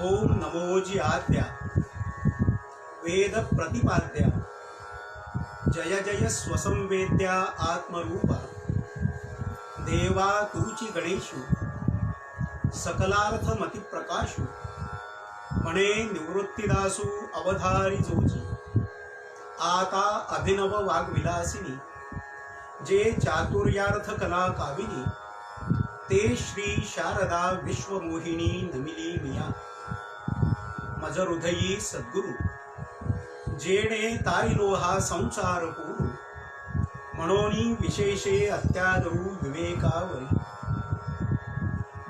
ओम नमोजी आद्या वेद प्रतिपाद्या जय जय स्वसंवेद्या आत्मरूपा देवा तुची गणेशु सकलार्थ मती प्रकाशु म्हणे निवृत्तीदासू अवधारी जोजी आता अभिनव वाग्विलासिनी जे चातुर्यार्थ कला काविनी ते श्री शारदा विश्वमोहिनी नमिली मिया मज हृदयी सद्गुरु जेणे तारिलो हा संसार पुरू म्हणोनी विशेषे अत्यादरू विवेकावरी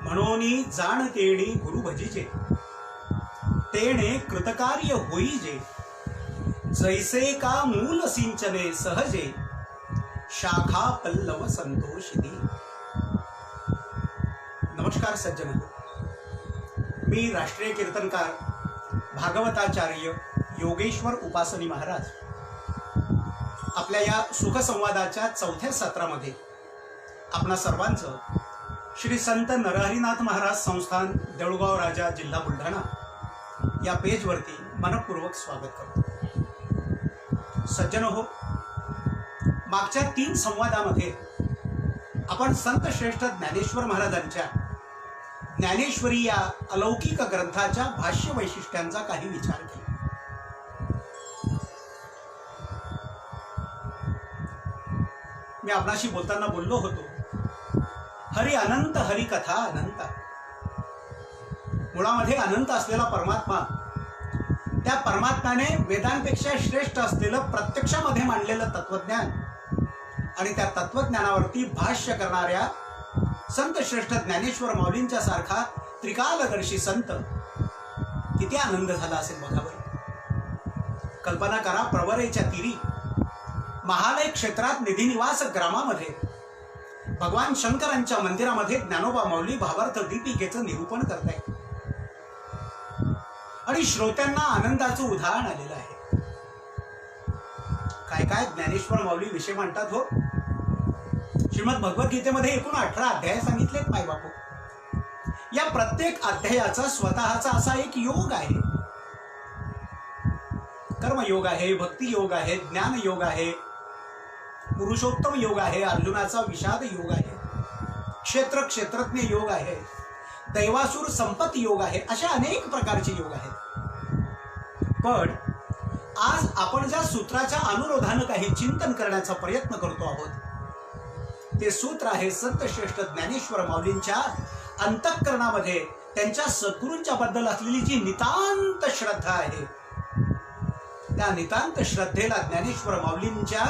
म्हणोनी जाण केणी गुरु भजिजे तेणे कृतकार्य होईजे जैसे का मूल सिंचने सहजे शाखा पल्लव संतोषिनी। नमस्कार सज्जन, मी राष्ट्रीय कीर्तनकार भागवताचार्य योगेश्वर उपासनी महाराज आपल्या या सुखसंवादाच्या चौथ्या सत्रामध्ये आपणा सर्वांचं श्री संत नरहरिनाथ महाराज संस्थान देऊळगाव राजा जिल्हा बुलढाणा या पेजवरती मनपूर्वक स्वागत करतो। सज्जन हो, मागच्या 3 संवादामध्ये आपण संत श्रेष्ठ ज्ञानेश्वर महाराजांच्या ज्ञानेश्वरी या अलौकिक ग्रंथाच्या भाष्य वैशिष्ट्यांचा काही विचार केला। मी आपणाशी बोलताना बोललो होतो, हरी अनंत, हरी कथा अनंत। मुळामध्ये अनंत असलेला परमात्मा, त्या परमात्म्याने वेदांपेक्षा श्रेष्ठ असलेलं प्रत्यक्षामध्ये मांडलेलं तत्वज्ञान आणि त्या तत्वज्ञानावरती भाष्य करणाऱ्या संत श्रेष्ठ ज्ञानेश्वर माऊलींच्या सारखा त्रिकालदर्शी संत, किती आनंद झाला असेल बघा बरं। कल्पना करा, प्रवरेच्या तीरी महालय क्षेत्रात निधिनिवास ग्रामामध्ये भगवान शंकरांच्या मंदिरामध्ये ज्ञानोबा माऊली भावार्थ दीपिकेचं निरूपण करतायत आणि श्रोत्यांना आनंदाचं उधाण आलेलं आहे। काय काय ज्ञानेश्वर माऊली विषय म्हणतात हो। श्रीमद भगवद्गीतेमध्ये एकूण 18 अध्याय सांगितलेत माय बापू। या प्रत्येक अध्यायाचा स्वतःचा असा एक योग आहे। कर्मयोग आहे, भक्ती योग आहे, ज्ञान योग आहे, पुरुषोत्तम योग आहे, अर्जुनाचा विषाद योग आहे, क्षेत्रज्ञ योग आहे, दैवासुर संपत्ती योग आहे, अशा अनेक प्रकारचे योग आहेत। पण आज आपण ज्या सूत्राच्या अनुरोधानं काही चिंतन करण्याचा प्रयत्न करतो आहोत, ते सूत्र आहे संत श्रेष्ठ ज्ञानेश्वर माऊलींच्या अंतःकरणामध्ये त्यांच्या सद्गुरूंच्या बद्दल असलेली जी नितांत श्रद्धा आहे, त्या नितांत श्रद्धेला ज्ञानेश्वर माऊलींच्या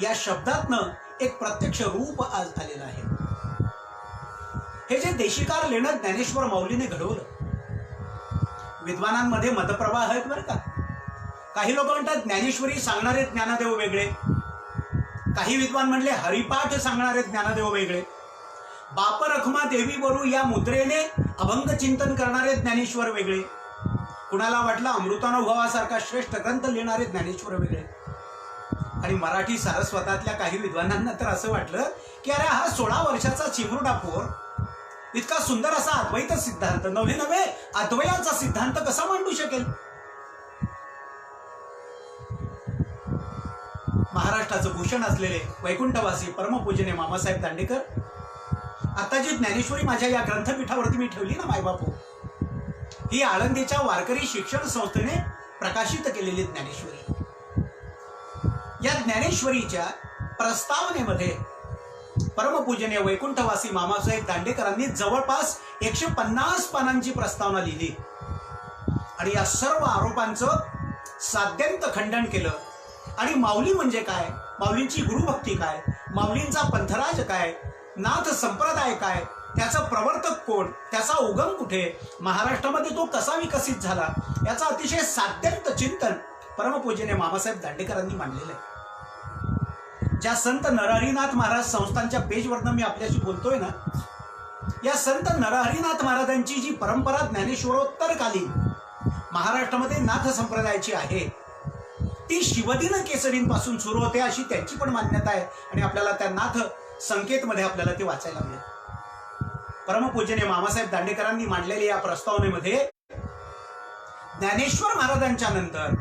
या शब्दातनं एक प्रत्यक्ष रूप आज आलेलं आहे। हे जे देशिकार लेणं ज्ञानेश्वर माऊलीने घडवलं, विद्वानांमध्ये मतप्रवाह आहेत बरं का। काही लोक म्हणतात ज्ञानेश्वरी सांगणारे ज्ञानदेव वेगळे, काही विद्वान म्हणले हरिपाठ सांगणारे ज्ञानदेव वेगळे, बाप रखमा देवी बरू या मुद्रेने अभंग चिंतन करणारे ज्ञानेश्वर वेगळे, कुणाला वाटलं अमृतानुभवासारखा श्रेष्ठ ग्रंथ लिहिणारे ज्ञानेश्वर वेगळे, आणि मराठी सारस्वतातल्या काही विद्वानांना तर असं वाटलं की अरे हा 16 वर्षाचा चिमुरडा पोर इतका सुंदर असा अद्वैत सिद्धांत, नवे अद्वयाचा सिद्धांत कसा मांडू शकेल। महाराष्ट्राचं भूषण असलेले वैकुंठवासी परमपूजनीय मामासाहेब दांडेकर, आता जी ज्ञानेश्वरी माझ्या या ग्रंथपीठावरती मी ठेवली ना मायबापू, ही आळंदीच्या वारकरी शिक्षण संस्थेने प्रकाशित केलेली ज्ञानेश्वरी। या ज्ञानेश्वरीच्या प्रस्तावनेमध्ये परमपूजनीय वैकुंठवासी मामासाहेब दांडेकरांनी जवळपास 150 पानांची प्रस्तावना लिहिली आणि या सर्व आरोपांचं साध्यंत खंडन केलं। आणि माऊली म्हणजे काय, माऊलींची गुरुभक्ती काय, माऊलींचा पंथराज काय, नाथ संप्रदाय काय, त्याचा प्रवर्तक कोण, त्याचा उगम कुठे, महाराष्ट्रामध्ये तो कसा विकसित झाला, याचा अतिशय साध्यंत चिंतन परमपूजनीय मामासाहेब दांडेकरांनी मांडलेलं आहे। ज्या संत नरहरिनाथ महाराज संस्थांच्या पेजवरनं मी आपल्याशी बोलतोय ना, या संत नरहरिनाथ महाराजांची जी परंपरा ज्ञानेश्वरोत्तरकालीन महाराष्ट्रामध्ये नाथ संप्रदायाची आहे, ती शिवदिन केसरींपासून सुरू होते अशी त्यांची पण मान्यता आहे आणि आपल्याला त्या नाथ संकेतमध्ये आपल्याला ते वाचायला मिळेल। परमपूजनीय मामासाहेब दांडेकरांनी मांडलेल्या या प्रस्तावनेमध्ये ज्ञानेश्वर महाराजांच्या नंतर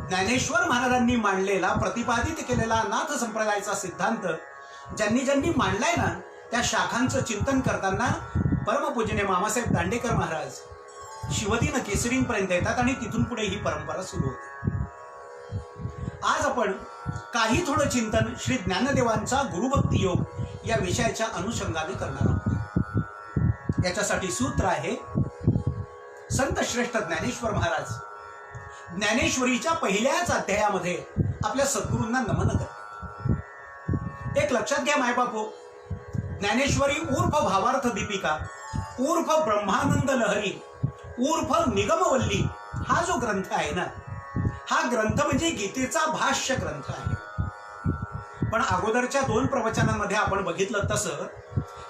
ज्ञानेश्वर महाराजांनी मांडलेला प्रतिपादित केलेला नाथ संप्रदायाचा सिद्धांत ज्यांनी ज्यांनी मांडलाय ना, त्या शाखांचं चिंतन करताना परमपूजनीय मामासाहेब दांडेकर महाराज शिवतीनं केसरींपर्यंत येतात आणि तिथून पुढे ही परंपरा सुरू होते. आज आपण काही थोडं चिंतन श्री ज्ञानदेवांचा गुरुभक्ती योग या विषयाच्या अनुषंगाने करणार आहोत. याच्यासाठी सूत्र आहे, संत श्रेष्ठ ज्ञानेश्वर महाराज ज्ञानेश्वरीच्या पहिल्याच अध्यायामध्ये आपल्या सद्गुरूंना नमन करतात. एक लक्षात घ्या मायबापू, ज्ञानेश्वरी उर्फ भावार्थ दीपिका उर्फ ब्रह्मानंद लहरी उर्फ निगमवल्ली हा जो ग्रंथ आहे ना, हा ग्रंथ म्हणजे गीतेचा भाष्य ग्रंथ आहे. पण अगोदरच्या 2 प्रवचनांमध्ये आपण बघितलं तसं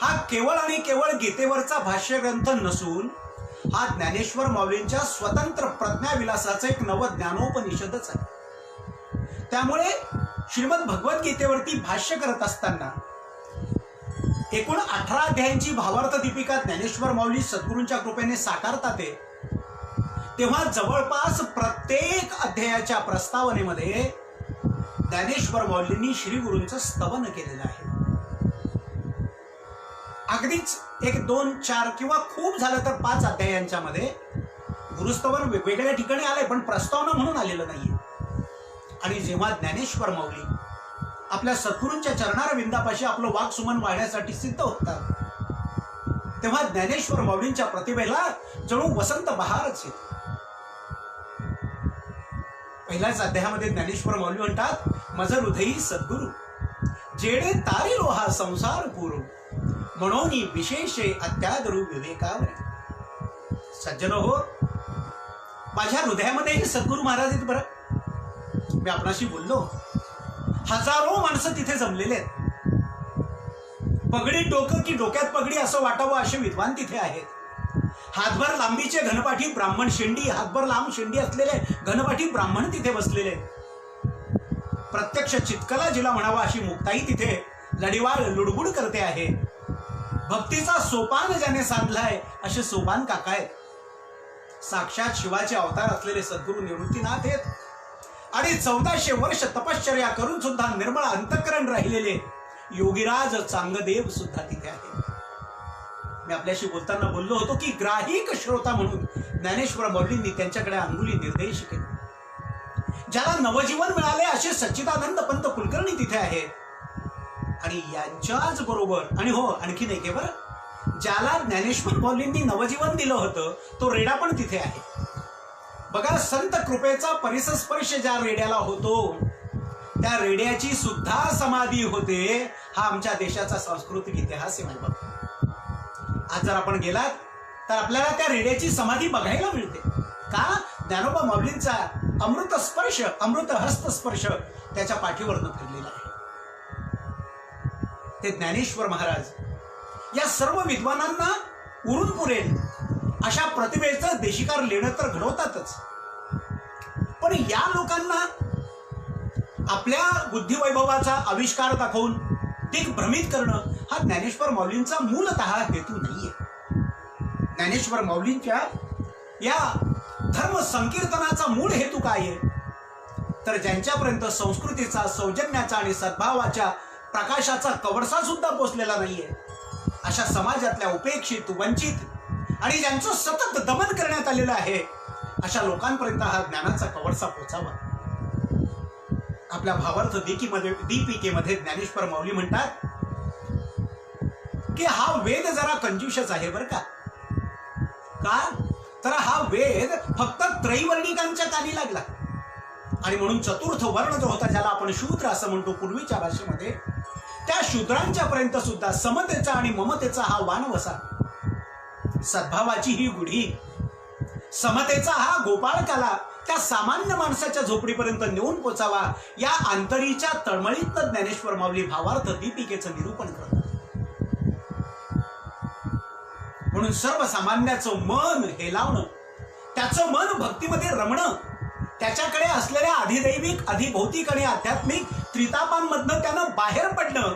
हा केवळ आणि केवळ गीतेवरचा भाष्य ग्रंथ नसून हा ज्ञानेश्वर माऊलींच्या स्वतंत्र प्रज्ञाविलासाचं एक नव ज्ञानोपनिषदच आहे. त्यामुळे श्रीमद भगवद्गीतेवरती भाष्य करत असताना एकूण 18 अध्यायांची भावार्थ दीपिका ज्ञानेश्वर माऊली सद्गुरूंच्या कृपेने साकारतात. तेव्हा जवळपास प्रत्येक अध्यायाच्या प्रस्तावनेमध्ये ज्ञानेश्वर माऊलींनी श्री गुरूंचं स्तवन केलेलं आहे. अगदीच 1, 2, 4 किंवा खूप झालं तर 5 अध्यायांच्या मध्ये गुरुस्तवन वेगवेगळ्या ठिकाणी आलंय, पण प्रस्तावना म्हणून आलेलं नाहीये. आणि जेव्हा ज्ञानेश्वर माऊली आपल्या सद्गुरूंच्या चरणारविंदापाशी आपलं वाक्सुमन वाढण्यासाठी सिद्ध होतात, तेव्हा ज्ञानेश्वर माऊलींच्या प्रतिभेला जणू वसंत बहारच येते. पहिल्याच अध्यायामध्ये ज्ञानेश्वर माऊली म्हणतात, मज हृदयी सद्गुरु जेडे तारिलो हा संसार पुरू म्हणून विशेषे अत्यादरू विवेकावर. सज्जन हो, माझ्या हृदयामध्ये सद्गुरू महाराज आहेत. बरं, मी आपणाशी बोललो, हजारो माणसं तिथे जमलेले आहेत. पगडी डोकं की डोक्यात पगडी असं वाटावं असे विद्वान तिथे आहेत. हातभर लांबीचे घनपाठी ब्राह्मण शेंडी, हातभर लांब शेंडी असलेले घनपाठी ब्राह्मण तिथे बसलेले. प्रत्यक्ष चितकला जिला म्हणावा अशी मुक्ताई तिथे लढीवाळ लुडबुड करते आहे. भक्तीचा सोपान ज्याने साधलाय असे सोपान काका आहेत. साक्षात शिवाचे अवतार असलेले सद्गुरू निवृत्तीनाथ आहेत. आणि 1400 वर्ष तपश्चर्या करून सुद्धा निर्मळ अंतःकरण राहिलेले योगीराज चांगदेव सुद्धा तिथे आहेत. मी आपल्याशी बोलताना बोललो होतो की ग्राहिक श्रोता म्हणून ज्ञानेश्वर माऊलींनी त्यांच्याकडे अंगुली निर्देश केले. ज्याला नवजीवन मिळाले असे सच्चिदानंद पंत कुलकर्णी तिथे आहेत. आणि यांच्याच बरोबर आणि हो आणखीन एक आहे बरं, ज्याला ज्ञानेश्वर माऊलींनी नवजीवन दिलं होतं तो रेडा पण तिथे आहे. बघा, संत कृपेचा परिसस्पर्श ज्या रेड्याला होतो त्या रेड्याची सुद्धा समाधी होते. हा आमच्या देशाचा सांस्कृतिक इतिहास आहे माझ्या बाबा. आज जर आपण गेलात तर आपल्याला त्या रेड्याची समाधी बघायला मिळते. का? ज्ञानोबा माऊलींचा अमृत स्पर्श, अमृत हस्तस्पर्श त्याच्या पाठीवरनं फिरलेला आहे. ते ज्ञानेश्वर महाराज या सर्व विद्वानांना उरून पुरेल अशा प्रतिभेचं देशिकार लेणं तर घडवतातच. पण या लोकांना आपल्या बुद्धिवैभवाचा आविष्कार दाखवून दिग्भ्रमित करणं हा ज्ञानेश्वर माऊलींचा मूलतः हेतू नाहीये. ज्ञानेश्वर माऊलींच्या या धर्म संकीर्तनाचा मूळ हेतू काय आहे? तर ज्यांच्यापर्यंत संस्कृतीचा, सौजन्याचा आणि सद्भावाच्या प्रकाशाचा कवडसा सुद्धा पोचलेला नाहीये, अशा समाजातल्या उपेक्षित, वंचित आणि ज्यांचं सतत दमन करण्यात आलेलं आहे, अशा लोकांपर्यंत हा ज्ञानाचा कवडसा पोचावा. आपल्या भावार्थ दीपिकेमध्ये ज्ञानेश्वर माऊली म्हणतात की हा वेद जरा कंजूषच आहे बरं का. तर हा वेद फक्त त्रैवर्णिकांच्या कानी लागला आणि म्हणून चतुर्थ वर्ण जो होता, ज्याला आपण शूद्र असं म्हणतो पूर्वीच्या भाषेमध्ये, त्या शूद्रांच्या पर्यंत सुद्धा समतेचा आणि ममतेचा हा वानवसा, सद्भावाची ही गुढी, समतेचा हा गोपाळकाला त्या सामान्य माणसाच्या झोपडीपर्यंत नेऊन पोचावा, या अंतरीच्या तळमळीत ज्ञानेश्वर माऊली भावार्थ दीपिकेचं निरूपण करतात. म्हणून सर्वसामान्याचं मन हेलावणं, त्याचं मन भक्तीमध्ये रमणं, त्याच्याकडे असलेल्या अधिदैविक, अधिभौतिक आणि आध्यात्मिक त्रितापांमधनं त्यानं बाहेर पडणं,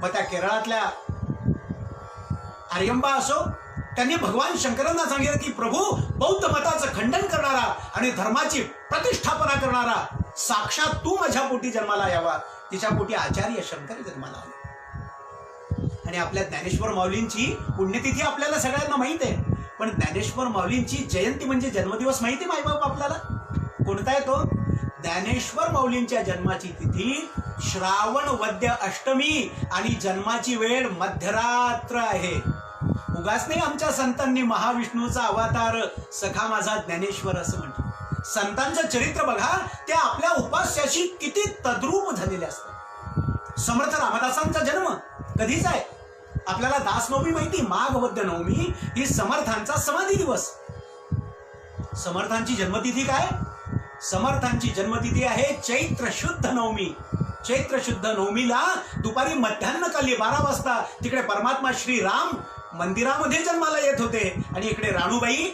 मग त्या केरळातल्या आर्यंबा असो, त्यांनी भगवान शंकरांना सांगितलं की प्रभू, बौद्ध मताचं खंडन करणारा आणि धर्माची प्रतिष्ठापना करणारा साक्षात तू माझ्या पोटी जन्माला यावा. तिच्या पोटी आचार्य शंकर जन्माला आले. आणि आपल्या ज्ञानेश्वर माऊलींची पुण्यतिथी आपल्याला सगळ्यांना माहित आहे, पण ज्ञानेश्वर माऊलींची जयंती म्हणजे जन्मदिवस माहिती आहे मायबाप आपल्याला? कोणता आहे तो? ज्ञानेश्वर माऊलींच्या जन्माची तिथी श्रावण वद्य अष्टमी आणि जन्माची वेळ मध्यरात्र आहे. उगाच नाही आमच्या संतांनी महाविष्णूचा अवतार सखा माझा ज्ञानेश्वर असं म्हणतो. संतांचं चरित्र बघा, ते आपल्या उपास्याशी किती तद्रूप झालेले असतात. समर्थ रामदासांचा जन्म कधीच आहे आपल्याला? दासनवमी माहिती, माघ वद्य नवमी ही समर्थांचा समाधी दिवस. समर्थांची जन्मतिथी काय? समर्थांची जन्मतिथी आहे चैत्र शुद्ध नवमी. चैत्र शुद्ध नवमीला दुपारी मध्यान्हकाली 12 वाजता तिकडे परमात्मा श्रीराम मंदिरामध्ये जन्माला येत होते आणि इकडे राणूबाई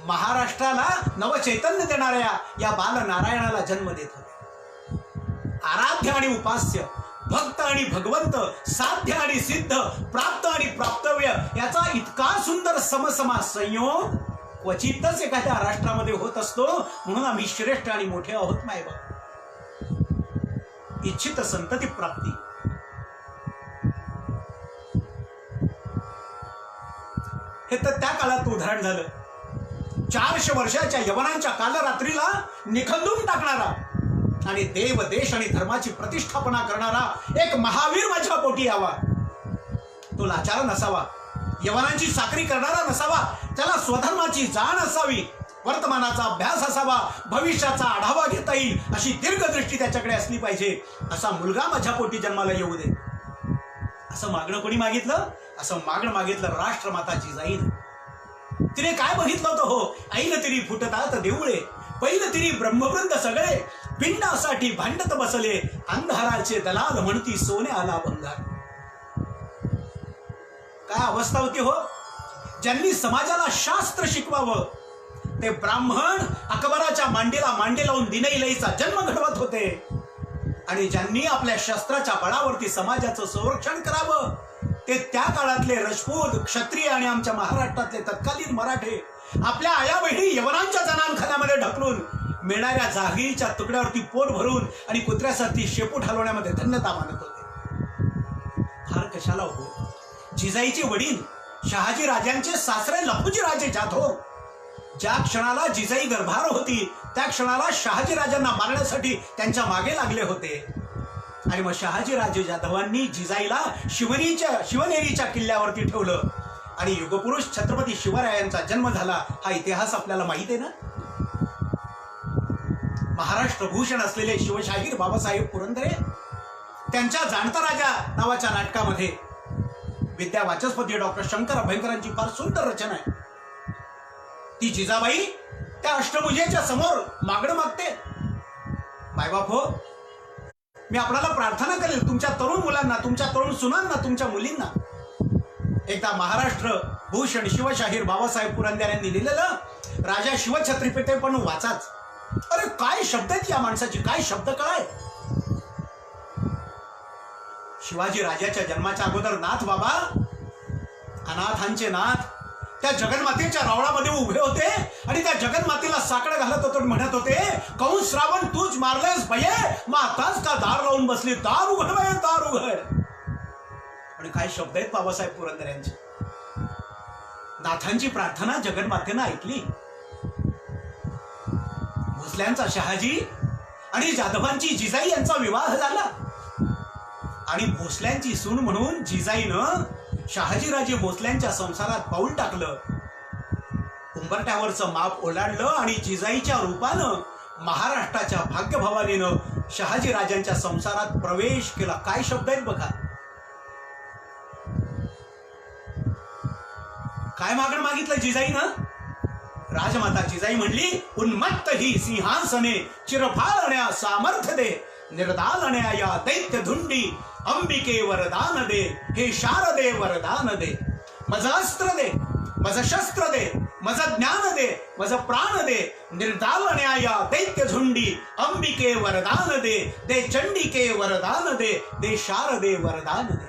महाराष्ट्राला नवचैतन्य देणाऱ्या या बालनारायणाला जन्म देत होते. आराध्य आणि उपास्य, भक्त आणि भगवंत, साध्य आणि सिद्ध, प्राप्त आणि प्राप्तव्य याचा इतका सुंदर समसमा संयोग क्वचितच एखाद्या राष्ट्रामध्ये होत असतो. म्हणून आम्ही श्रेष्ठ आणि मोठे आहोत मायबाप. इच्छित संतती प्राप्ती. हे तर त्या काळात उदाहरण झालं. 400 वर्षाच्या यवनांच्या कालरात्रीला निखंदून टाकणारा आणि देव, देश आणि धर्माची प्रतिष्ठापना करणारा एक महावीर माझ्या पोटी यावा. तो लाचार नसावा, यवनांची साखरी करणारा नसावा, त्याला स्वधर्माची जाण असावी, वर्तमानाचा अभ्यास असावा, भविष्याचा आढावा घेता येईल अशी दीर्घदृष्टी त्याच्याकडे असली पाहिजे. असा मुलगा माझ्या पोटी जन्माला येऊ दे. असं मागणं कोणी मागितलं? असं मागणं मागितलं राष्ट्रमाता जिजाईनं. तिने काय बघितलं होतं? हो, आईनं तिरी फुटतात देऊळे, पहिलं तिरी ब्रह्मवृंद सगळे, पिंडासाठी भांडत बसले, अंधाराचे दलाल म्हणती सोने आला भंगार. काय अवस्था होती हो? ज्यांनी समाजाला शास्त्र शिकवावं ते ब्राह्मण अकबराच्या मांडीला मांडी लावून दिनईलईचा जन्म घडवत होते. आणि ज्यांनी आपल्या शस्त्राच्या बळावरती समाजाचं संरक्षण करावं ते त्या काळातले राजपूत, क्षत्रिय आणि आमच्या महाराष्ट्रातले तत्कालीन मराठे आपल्या आया बहिणी यवनांच्या जनानखान्यामध्ये ढकलून मिळणाऱ्या जागीच्या तुकड्यावरती पोट भरून आणि कुत्र्यासारखी शेपूट हलवण्यामध्ये धन्यता मानत होते. फार कशाला हो? जिजाईचे वडील शहाजी राजांचे सासरे लखुजी राजे जाधव ज्या क्षणाला जिजाई गर्भार होती त्या क्षणाला शहाजी राजांना मारण्यासाठी त्यांच्या मागे लागले होते. आणि मग शहाजी राजे जाधवांनी जिजाईला शिवनेरीच्या किल्ल्यावरती ठेवलं आणि युगपुरुष छत्रपती शिवरायांचा जन्म झाला. हा इतिहास आपल्याला माहिती आहे ना? महाराष्ट्र भूषण असलेले शिवशाहीर बाबासाहेब पुरंदरे त्यांच्या जाणता राजा नावाच्या नाटकामध्ये विद्या वाचस्पती डॉक्टर शंकर अभ्यंकरांची फार सुंदर रचना आहे. ती जिजाबाई त्या अष्टभुजेच्या समोर मागणं मागते. मायबाप हो, मी आपल्याला प्रार्थना करेल तुमच्या तरुण मुलांना, तुमच्या तरुण सुनांना, तुमच्या मुलींना एकदा महाराष्ट्र भूषण शिवशाहीर बाबासाहेब पुरंदरे यांनी लिहिलेलं राजा शिवछत्रपती पण वाचाच. अरे काय शब्द आहेत या माणसाची, काय शब्द काय! शिवाजी राजाच्या जन्माच्या अगोदर नाथ बाबा, अनाथांचे नाथ, त्या जगन्मातेच्या रावणामध्ये उभे होते आणि त्या जगन्मातेला साकडं घालत होते, म्हणत होते कंस रावण तूच मारलेस भये, माताच का दार लावून बसली, दार उघड भये, दार उघड. आणि काय शब्द आहेत बाबासाहेब पुरंदरे यांचे. नाथांची प्रार्थना जगन्मातेनं ऐकली. भोसल्यांचा शहाजी आणि जाधवांची जिजाई यांचा विवाह झाला आणि भोसल्यांची सून म्हणून जिजाईनं शहाजीराजे भोसल्यांच्या संसारात पाऊल टाकलं. उंबरठ्यावरचं माप ओलांडलं आणि जिजाईच्या रूपानं महाराष्ट्राच्या भाग्यभवानीनं शहाजीराजांच्या संसारात प्रवेश केला. काय शब्द आहेत बघा. काय मागणं मागितलं जिजाईनं? राजमाता जिजाई म्हणली उन्मत्त ही सिंहासने चिरफाळण्या सामर्थ्य दे, निर्दालण्या या दैत्य धुंडी अंबिके वरदान दे, हे शारदे वरदान दे. मज अस्त्र दे, मज शस्त्र दे, मज ज्ञान दे, मज प्राण दे, निर्दालण्या या दैत्य झुंडी अंबिके वरदान दे, दे चंडिके वरदान दे, दे शारदे वरदान दे.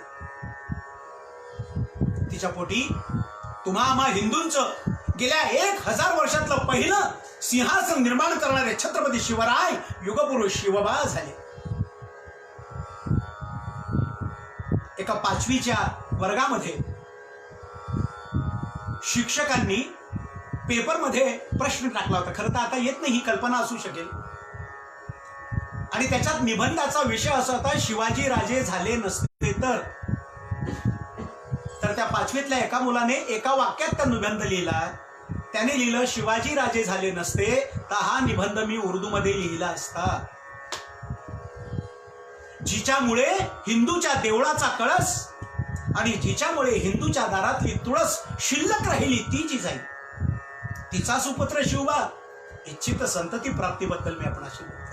तिच्या पोटी तुम्हा आम्हा हिंदूंचं गेल्या 1000 वर्षातलं पहिलं सिंहासन निर्माण करणारे छत्रपती शिवराय युगपुरुष शिवबा झाले. एका 5वीच्या वर्गामध्ये शिक्षकांनी पेपरमध्ये प्रश्न टाकला होता. खरं तर आता येत नाही, ही कल्पना असू शकेल. आणि त्याच्यात निबंधाचा विषय असा होता, शिवाजी राजे झाले नसते तर. त्या 5वीतल्या एका मुलाने एका वाक्यात त्या निबंध लिहिला. त्याने लिहिलं, शिवाजी राजे झाले नसते तर हा निबंध मी उर्दूमध्ये लिहिला असता. जिच्यामुळे हिंदूच्या देवळाचा कळस आणि जिच्यामुळे हिंदूच्या दारातली तुळस शिल्लक राहिली ती जी जाईल, तिचा सुपुत्र शिवबा. इच्छित संतती प्राप्तीबद्दल मी आपणाशी बोलतो.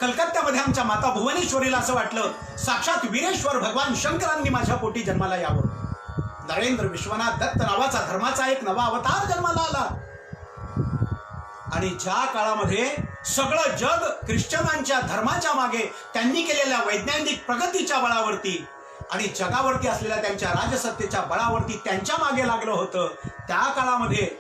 कलकत्त्यामध्ये आमच्या माता भुवनेश्वरीला असं वाटलं, साक्षात वीरेश्वर भगवान शंकरांनी माझ्या पोटी जन्माला यावं. नरेंद्र विश्वनाथ दत्त नावाचा धर्माचा एक नवा अवतार जन्माला आला. आणि ज्या काळामध्ये सगळं जग ख्रिश्चनांच्या धर्माच्या मागे, त्यांनी केलेल्या वैज्ञानिक प्रगतीच्या बळावरती आणि जगावरती असलेल्या त्यांच्या राजसत्तेच्या बळावरती त्यांच्या मागे लागलं होतं, त्या काळामध्ये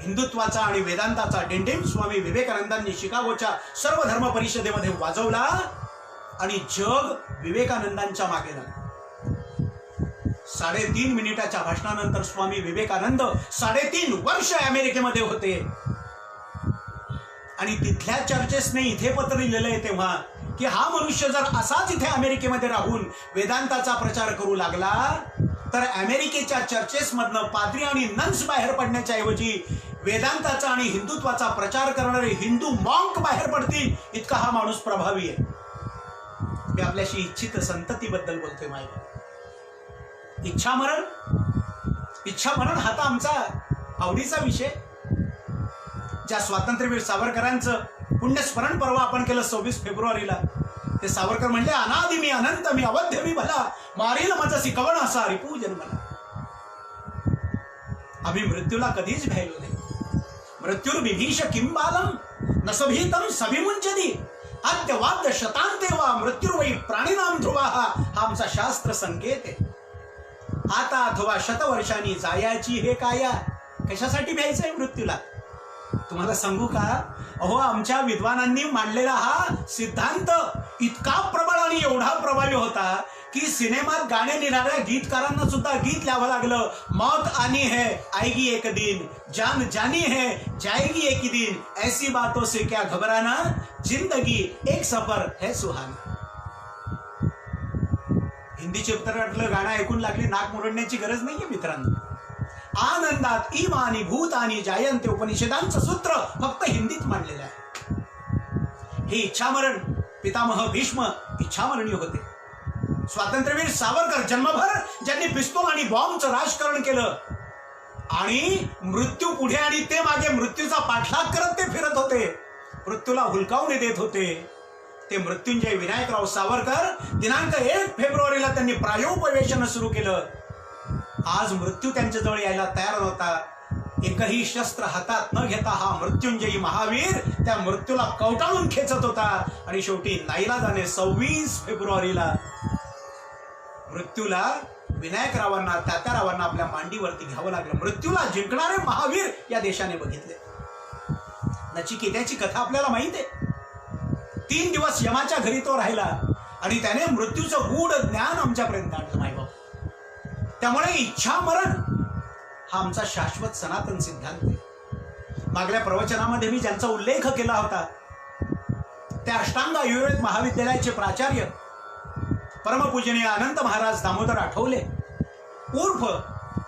हिंदुत्वाचा आणि वेदांताचा डिंडिम स्वामी विवेकानंदांनी शिकागोच्या सर्व धर्म परिषदेमध्ये वाजवला आणि जग विवेकानंदांच्या मागे लागलं. 3.5 मिनिटाच्या भाषणानंतर स्वामी विवेकानंद 3.5 वर्ष अमेरिकेमध्ये होते. आणि तिथल्या चर्चेसने इथे पत्र लिहिलेलं आहे तेव्हा की हा मनुष्य जर असाच इथे अमेरिकेमध्ये राहून वेदांताचा प्रचार करू लागला तर अमेरिकेच्या चर्चेसमधनं पाद्री आणि नन्स बाहेर पडण्याच्या ऐवजी वेदांताचा आणि हिंदुत्वाचा प्रचार करणारे हिंदू मॉन्क बाहेर पडतील, इतका हा माणूस प्रभावी आहे. मी आपल्याशी इच्छित संततीबद्दल बोलतोय. माहिती इच्छामरण हा तर आमचा आवडीचा विषय. ज्या स्वातंत्र्यवीर सावरकरांचं पुण्यस्मरण पर्व आपण केलं 26 फेब्रुवारीला, ते सावरकर म्हणले, अनादि मी अनंत मी अवध्य मी भला, मारील माझा कवण असा रिपू जन्मला. आम्ही मृत्यूला कधीच भ्यायलो नाही. मृत्युर्विभीष किंबालम नसभीतम सभिमुंचदी आद्यवाद्य शतांतेवा मृत्युर्वै प्राणिनाम ध्रुवा, हा आमचा शास्त्र संकेत आहे. आता अथवा शतवर्षांनी जायाची हे काया. कशासाठी भ्यायचंय मृत्यूला? तुम्हाला सांगू का, अहो आमच्या विद्वानांनी मांडलेला हा सिद्धांत इतका प्रबळ आणि एवढा प्रभावी होता की सिनेमात गाणे लिहिणाऱ्या गीतकारांना सुद्धा गीत लिहावं लागलं. मौत आनी है आएगी एक दिन, जान जानी है जाएगी एक दिन, ऐसी बातों से क्या घबराना, जिंदगी एक सफर है सुहाना. हिंदी चित्रपटातलं गाणं ऐकून लागली नाक मुरडण्याची गरज नाहीये मित्रांनो. आनंदात इमानी भूतानी जायंते उपनिषदांचं सूत्र फक्त हिंदीत मांडलेलं आहे. हे इच्छामरण पितामह भीष्म इच्छामरणी होते. स्वातंत्र्यवीर सावरकर जन्मभर ज्यांनी पिस्तूल आणि बॉम्बचं राजकारण केलं आणि मृत्यू पुढे आणि ते मागे मृत्यूचा पाठलाग करत ते फिरत होते, मृत्यूला हुलकावणी देत होते, ते मृत्युंजय विनायकराव सावरकर दिनांक 1 फेब्रुवारीला त्यांनी प्रायोपवेशन सुरू केलं. आज मृत्यू त्यांच्याजवळ यायला तयार नव्हता. एकही शस्त्र हातात न घेता हा मृत्युंजयी महावीर त्या मृत्यूला कवटाळून खेचत होता. आणि शेवटी नाईलाजाने 26 फेब्रुवारीला मृत्यूला विनायकरावांना तात्यारावांना आपल्या मांडीवरती घ्यावं लागलं. मृत्यूला जिंकणारे महावीर या देशाने बघितले. नचिकेताची कथा आपल्याला माहित आहे. 3 दिवस यमाच्या घरी तो राहिला आणि त्याने मृत्यूचं गूढ ज्ञान आमच्यापर्यंत आणलं मायबाप. त्यामुळे इच्छामरण हा आमचा शाश्वत सनातन सिद्धांत आहे. मागल्या प्रवचनामध्ये मी ज्यांचा उल्लेख केला होता त्या अष्टांग आयुर्वेद महाविद्यालयाचे प्राचार्य परमपूजनीय अनंत महाराज दामोदर आठवले उर्फ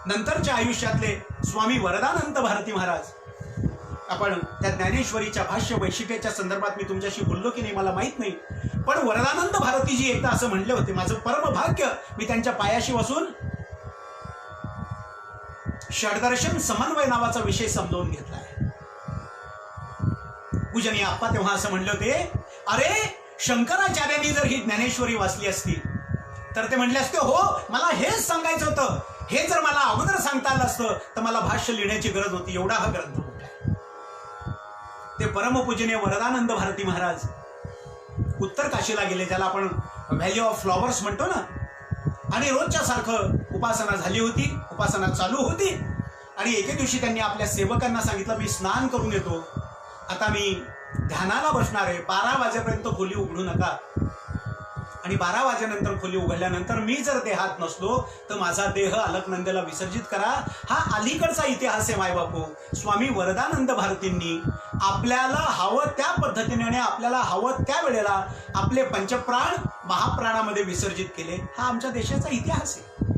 नंतरच्या आयुष्यातले स्वामी वरदानंद भारती महाराज. आपण त्या ज्ञानेश्वरीच्या भाष्य वैशिष्ट्याच्या संदर्भात मी तुमच्याशी बोललो की नाही मला माहित नाही, पण वरदानंद भारतीजी एकदा असं म्हणले होते, माझं परम भाग्य मी त्यांच्या पायाशी बसून षडदर्शन समन्वय नावाचा विषय समजावून घेतला आहे. पूजनीय आप्पा तेव्हा असं म्हणले होते, अरे शंकराचार्यांनी जर ही ज्ञानेश्वरी वाचली असती तर ते म्हणले असते, हो मला हेच सांगायचं होतं, हे जर मला अगोदर सांगता आलं असतं तर मला भाष्य लिहिण्याची गरज होती. एवढा हा ग्रंथ मोठा आहे. ते परमपूजनीय वरदानंद भारती महाराज उत्तर काशीला गेले, ज्याला आपण व्हॅली ऑफ फ्लॉवर्स म्हणतो ना, आणि रोजच्या सारखं उपासना झाली होती, उपासना चालू होती. आणि एके दिवशी त्यांनी आपल्या सेवकांना सांगितलं, मी स्नान करून येतो, आता मी ध्यानाला बसणार आहे, 12 वाजेपर्यंत खोली उघडू नका. आणि 12 वाजेनंतर खोली उघडल्यानंतर मी जर देहात नसलो तर माझा देह अलकनंदेला विसर्जित करा. हा अलीकडचा इतिहास आहे मायबापू. स्वामी वरदानंद भारतींनी आपल्याला हवं त्या पद्धतीने आणि आपल्याला हवं त्या वेळेला आपले पंचप्राण महाप्राणामध्ये विसर्जित केले. हा आमच्या देशाचा इतिहास आहे.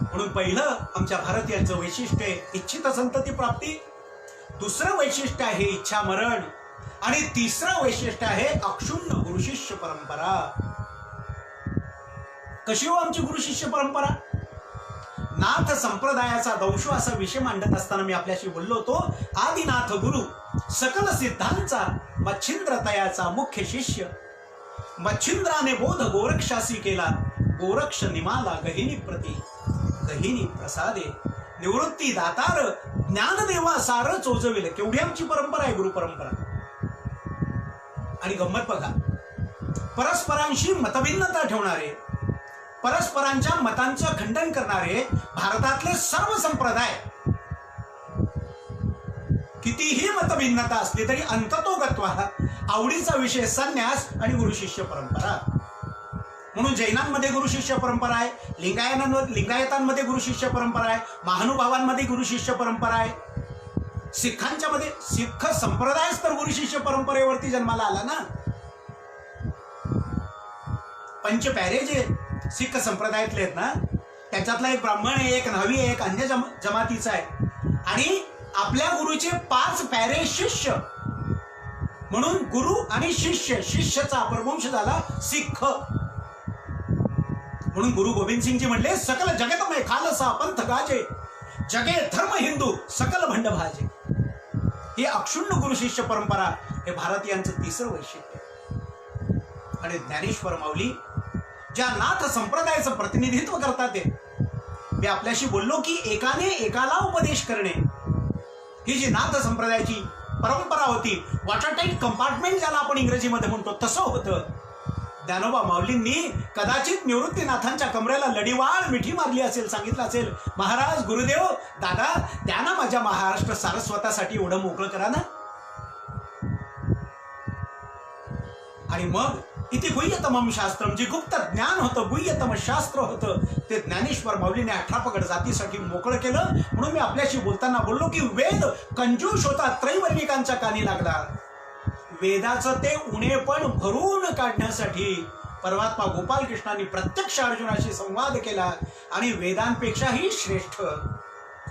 म्हणून पहिलं आमच्या भारतीयांचं वैशिष्ट्य आहे इच्छित संतती प्राप्ती, दुसरं वैशिष्ट्य आहे इच्छा मरण, आणि तिसरं वैशिष्ट्य आहे अक्षुण्ण गुरुशिष्य परंपरा. कशी हो आमची गुरुशिष्य परंपरा? नाथ संप्रदायाचा दंशो असा विषय मांडत असताना मी आपल्याशी बोललो होतो, आदिनाथ गुरु सकल सिद्धांचा मच्छिंद्र तयाचा मुख्य शिष्य. मच्छिंद्राने बोध गोरक्षासी केला, गोरक्ष निमाला गहिनी प्रती, गहिनी प्रसादे निवृत्ती दातार ज्ञानदेवा सार चोजविले. केवढी आमची परंपरा आहे गुरु परंपरा. आणि गंमत बघा, परस्परांशी मतभिन्नता ठेवणारे, परस्परांच्या मतांचं खंडन करणारे भारतातले सर्व संप्रदाय, कितीही मतभिन्नता असली तरी अंततोगत्वा आवडीचा विषय संन्यास आणि गुरुशिष्य परंपरा. म्हणून जैनांमध्ये गुरुशिष्य परंपरा आहे, लिंगायतांमध्ये गुरुशिष्य परंपरा आहे, महानुभावांमध्ये गुरुशिष्य परंपरा आहे, सिखांच्या मध्ये सिख संप्रदायच तर गुरुशिष्य परंपरेवरती जन्माला आला ना. पंच प्यारे जे सिख संप्रदायातले आहेत ना, त्याच्यातला एक ब्राह्मण आहे, एक न्हावी आहे, एक अन्य जमातीचा आहे. आणि आपल्या गुरुचे 5 प्यारे शिष्य, म्हणून गुरु आणि शिष्य, शिष्याचा अपरवंश झाला सिख. म्हणून गुरु गोविंद सिंगजी म्हणले, सकल जगत में खालसा पंथ गाजे, जगे धर्म हिंदू सकल भंड भाजे. ही अक्षुण्ण गुरुशिष्य परंपरा हे भारतीयांचं तिसरं वैशिष्ट्य. आणि ज्ञानेश्वर माऊली ज्या नाथ संप्रदायाचं प्रतिनिधित्व करतात ते, मी आपल्याशी बोललो की एकाने एकाला उपदेश करणे ही जी नाथ संप्रदायाची परंपरा होती, वॉटरटाईट कंपार्टमेंट ज्याला आपण इंग्रजीमध्ये म्हणतो तसं होतं. ज्ञानोबा माऊलींनी कदाचित निवृत्तीनाथांच्या कमरेला लढीवाळ मिठी मारली असेल, सांगितलं असेल, महाराज गुरुदेव दादा द्या ना माझ्या महाराष्ट्र सारस्वतासाठी एवढं मोकळं करा ना. आणि मग इति गुह्यतमम शास्त्रम, जे गुप्त ज्ञान होतं, गुह्यतम शास्त्र होतं, ते ज्ञानेश्वर माऊलीने 18 पगड जातीसाठी मोकळं केलं. म्हणून मी आपल्याशी बोलताना बोललो की वेद कंजूष होता, त्रैवर्णिकांच्या कानी लागला. वेदाचं ते उणेपण भरून काढण्यासाठी परमात्मा गोपाल कृष्णांनी प्रत्यक्ष अर्जुनाशी संवाद केला. आणि वेदांपेक्षाही श्रेष्ठ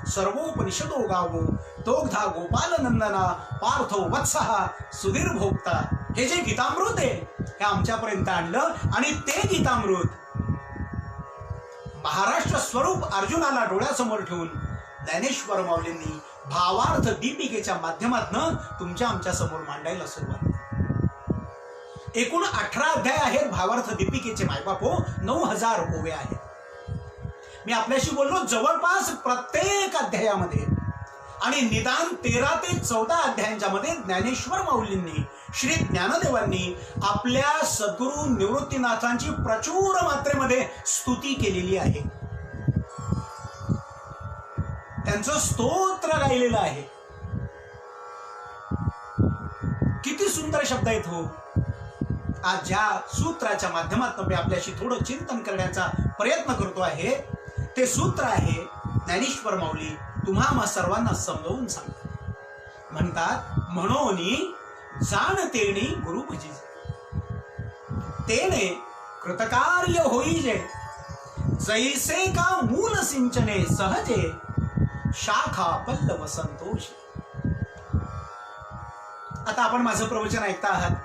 सर्वोपनिषदो गावो दोग्धा गोपाल नंदना पार्थो वत्सहा सुधीर भोक्ता. हे जे गीतामृत आहे हे आमच्यापर्यंत आणलं. आणि ते गीतामृत महाराष्ट्र स्वरूप अर्जुनाला डोळ्यासमोर ठेवून ज्ञानेश्वर माऊलींनी भावार्थ दीपिकेच्या माध्यमातून तुमच्या आमच्या समोर मांडायला सुरुवात केली. एकूण 18 अध्याय आहेत भावार्थ दीपिकेचे मायबापो, 9000 ओव्या आहेत. मी आपल्याशी बोललो जवळपास प्रत्येक अध्यायामध्ये आणि निदान 13 ते 14 अध्यायांच्या मध्ये ज्ञानेश्वर माऊलींनी, श्री ज्ञानदेवांनी आपल्या सद्गुरू निवृत्तीनाथांची प्रचूर मात्रेमध्ये स्तुती केलेली आहे. त्यांचं स्तोत्र गायलेलं आहे. किती सुंदर शब्द आहेत हो. आज ज्या सूत्राच्या माध्यमातून मी आपल्याशी थोडं चिंतन करण्याचा प्रयत्न करतो आहे ते सूत्र आहे ज्ञानेश्वर माऊली तुम्हा सर्वांना समजावून सांगतात. म्हणतात, म्हणोनी जाणतेनी गुरु भजी, तेने कृतकार्य होईजे, जैसे का मूल सिंचने सहजे, शाखा पल्लव संतोष. आता आपण माझं प्रवचन ऐकता आहात.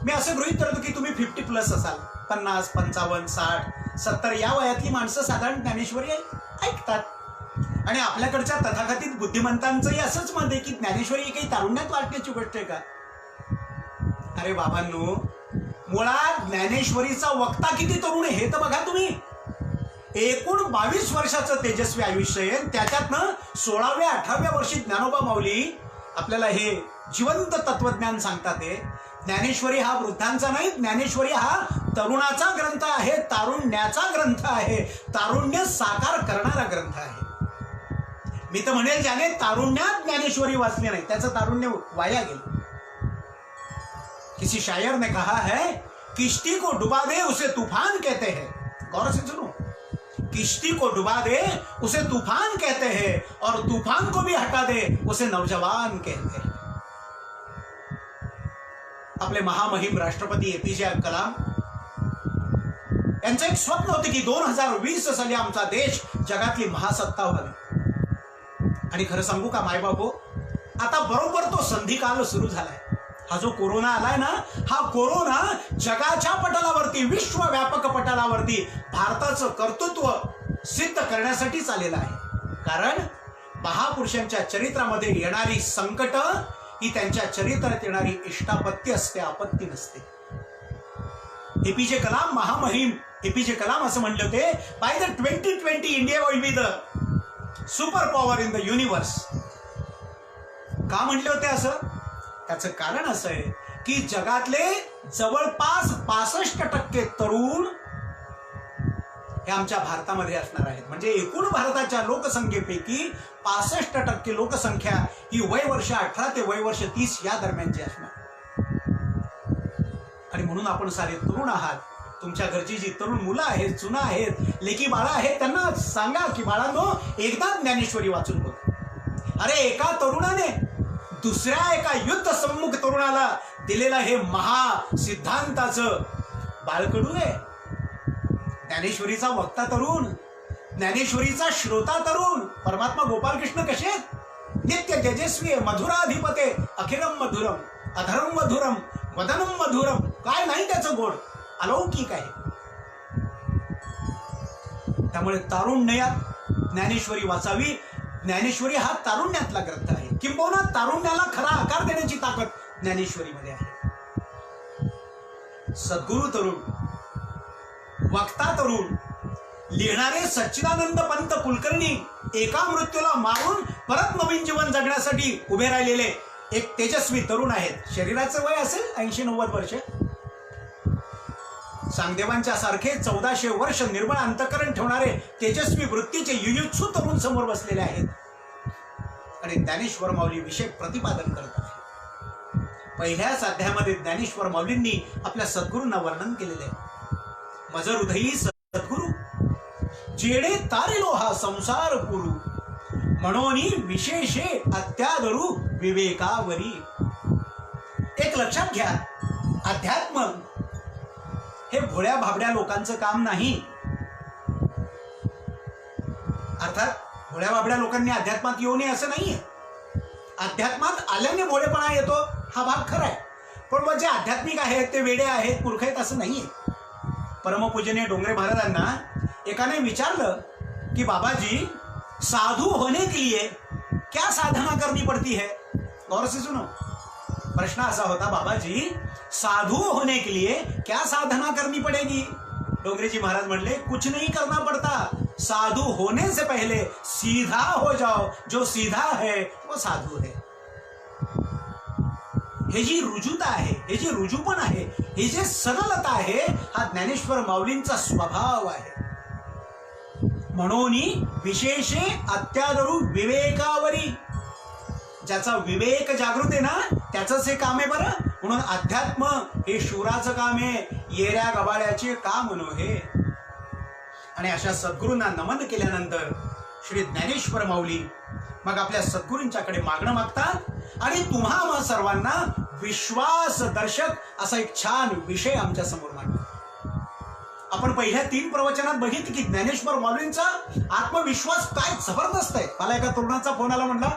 मी असं गृहीत धरतो की तुम्ही 50+ असाल, 50, 55, 60, 70 या वयातली माणसं साधारण ज्ञानेश्वरी ऐकतात. आणि आपल्याकडच्या तथाकथित बुद्धिमंतांचंही असंच मत आहे की ज्ञानेश्वरी ही काही तारुण्यात वाटण्याची गोष्ट आहे का? अरे बाबांनो, मुळात ज्ञानेश्वरीचा वक्ता किती तरुण आहे हे तर बघा तुम्ही. एकूण 22 वर्षाचं तेजस्वी आयुष्य आहे. त्याच्यातनं 16व्या 18व्या वर्षी ज्ञानोबा माऊली आपल्याला हे जिवंत तत्वज्ञान सांगतात. ज्ञानेश्वरी हा वृद्धांचा नाही, ज्ञानेश्वरी हा तरुणाचा ग्रंथ आहे, तारुण्याचा ग्रंथ आहे, तारुण्य साकार करणारा ग्रंथ आहे. मी तर म्हणेल ज्याने तारुण्यात ज्ञानेश्वरी वाचली नाही त्याचं तारुण्य वाया गेलं. किसी शायर ने कहा है, किश्ती को डुबा दे उसे तूफान कहते हैं. गौर से सुनो, किश्ती को डुबा दे उसे तूफान कहते हैं और तूफान को भी हटा दे उसे नौजवान कहते हैं. आपले महामहिम राष्ट्रपती एपीजे कलाम यांचं एक स्वप्न होतं की 2020 साली आमचा देश जगातली महासत्ता व्हावी. आणि खरं सांगू का मायबापू, आता बरोबर तो संधिकाल सुरू झालाय. हा जो कोरोना आलाय ना, हा कोरोना जगाच्या पटलावरती, विश्वव्यापक पटलावरती भारताचं कर्तृत्व सिद्ध करण्यासाठीच आलेला आहे. कारण महापुरुषांच्या चरित्रामध्ये येणारी संकट ही त्यांच्या चरित्रात येणारी इष्टापत्ती असते, आपत्ती नसते. एपीजे कलाम, महामहिम एपीजे कलाम असं म्हणले होते, by the 2020 India will be the super power in the universe. का म्हटले होते असं? त्याचं कारण असं आहे की जगातले जवळपास 65% तरुण हे आमच्या भारतामध्ये असणार आहेत. म्हणजे एकूण भारताच्या लोकसंख्येपैकी 65% लोकसंख्या ही वयवर्ष 18 ते वयवर्ष 30 या दरम्यानची असणार. आणि म्हणून आपण सारे तरुण आहात. तुमच्या घरची जी तरुण मुलं आहेत, चुना आहेत, लेकी बाळा आहेत, त्यांना सांगा की बाळांनो, एकदा ज्ञानेश्वरी वाचून बघ. अरे एका तरुणाने दुसऱ्या एका युद्ध सम्मुख तरुणाला दिलेलं हे महासिद्धांताचं बाळकडू आहे. ज्ञानेश्वरीचा वक्ता तरुण, ज्ञानेश्वरीचा श्रोता तरुण. परमात्मा गोपालकृष्ण कसे आहेत? नित्य तेजस्वी, मधुराधिपते, अखिरम मधुरम, अधरम मधुरम, वदनम मधुरम. काय नाही त्याचं गोड, अलौकिक आहे. त्यामुळे तारुण्यात ज्ञानेश्वरी वाचावी. ज्ञानेश्वरी हा तारुण्यातला ग्रंथ आहे. किंबहुना तारुण्याला खरा आकार देण्याची ताकद ज्ञानेश्वरीमध्ये आहे. सद्गुरु तरुण, वक्ता तरुण, लिहिणारे सच्चिदानंद पंत कुलकर्णी एका मृत्यूला मारून परत नवीन जीवन जगण्यासाठी उभे राहिलेले एक तेजस्वी तरुण आहेत. शरीराचं वय असेल 80-90 वर्ष. सांगदेवांच्या सारखे 1400 वर्ष निर्मळ अंतःकरण ठेवणारे तेजस्वी वृत्तीचे युयुत्सु तरुण समोर बसलेले आहेत आणि ज्ञानेश्वर माऊली विषय प्रतिपादन करत आहेत. पहिल्याच अध्यायामध्ये ज्ञानेश्वर माऊलींनी आपल्या सद्गुरूंना वर्णन केलेले आहे. मज हृदयी सद्गुरु जेडे तारिलो हा संसार पुरू, म्हणून विशेषे अत्यादरू विवेकावरी. एक लक्षात घ्या, अध्यात्म हे भोळ्या भाबड्या लोकांचं काम नाही. अर्थात भोळ्या भाबड्या लोकांनी अध्यात्मात येऊ नये असं नाहीये. अध्यात्मात आल्याने भोळेपणा येतो हा भाग खरा आहे. पण मग जे आध्यात्मिक आहेत ते वेडे आहेत, मूर्ख आहेत असं नाहीये. परमपूजनीय डोंगरे महाराजांना एकाने विचारलं कि बाबाजी, साधु होने के लिए क्या साधना करनी पड़ती है? गौर से सुनो, प्रश्न ऐसा होता, बाबाजी साधु होने के लिए क्या साधना करनी पड़ेगी? डोंगरे जी महाराज म्हणले, कुछ नहीं करना पड़ता, साधु होने से पहले सीधा हो जाओ, जो सीधा है वो साधु है. हे जी रुजुता आहे, हे जे रुजूपण आहे, हे जे सरलता आहे, हा ज्ञानेश्वर माऊलींचा स्वभाव आहे. म्हणून विशेषे अत्यादरू विवेकावरी. ज्याचा विवेक जागृत आहे ना त्याचंच हे काम आहे बरं. म्हणून अध्यात्म हे शूराचं काम आहे, येऱ्या गबाळ्याचे काम नव्हे. आणि अशा सद्गुरूंना नमन केल्यानंतर श्री ज्ञानेश्वर माऊली मग आपल्या सद्गुरूंच्याकडे मागणं मागतात आणि तुम्हा सर्वांना विश्वासदर्शक असा एक छान विषय आमच्या समोर मांडतात. आपण पहिल्या 3 प्रवचनात बघितलं की ज्ञानेश्वर माऊलींचा आत्मविश्वास काय जबरदस्त आहे. मला एका तरुणाचा फोन आला, म्हणला,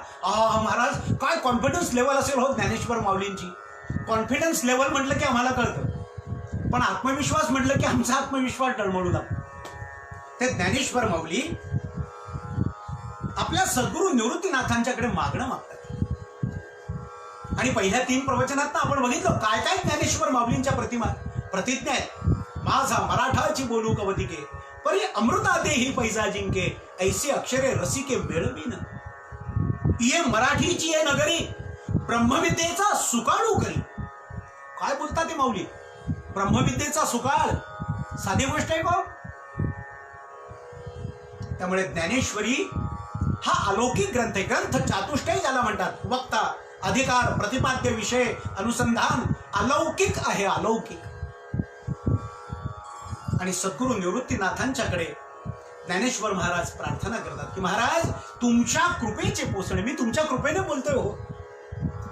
महाराज काय कॉन्फिडन्स लेवल असेल हो ज्ञानेश्वर माऊलींची. कॉन्फिडन्स लेवल म्हटलं की आम्हाला कळतं, पण आत्मविश्वास म्हटलं की आमचा आत्मविश्वास डळमळू लागतो. ते ज्ञानेश्वर माऊली आपल्या सद्गुरू निवृत्तीनाथांच्याकडे मागणं मागतात. आणि पहिल्या 3 प्रवचनात आपण बघितलं काय काय ज्ञानेश्वर माऊलींच्या प्रतिज्ञा आहेत. माझा मराठाची बोलू कवतिके, परी अमृता देही पैजा जिंके, ऐसे अक्षरे रसिके मेळवीन. ये मराठीची आहे नगरी, ब्रह्मविद्येचा सुकाळू करी. काय बोलतात ते माऊली? ब्रह्मविद्येचा सुकाळ साधी गोष्ट आहे का? त्यामुळे ज्ञानेश्वरी हा अलौकिक ग्रंथ आहे. ग्रंथ चातुष्टय ज्याला म्हणतात. वक्ता, अधिकार, प्रतिपाद्य विषय, अनुसंधान अलौकिक आहे, अलौकिक. आणि सद्गुरू निवृत्तीनाथांच्याकडे ज्ञानेश्वर महाराज प्रार्थना करतात की महाराज तुमच्या कृपेचे पोचणे, मी तुमच्या कृपेने बोलतोय हो.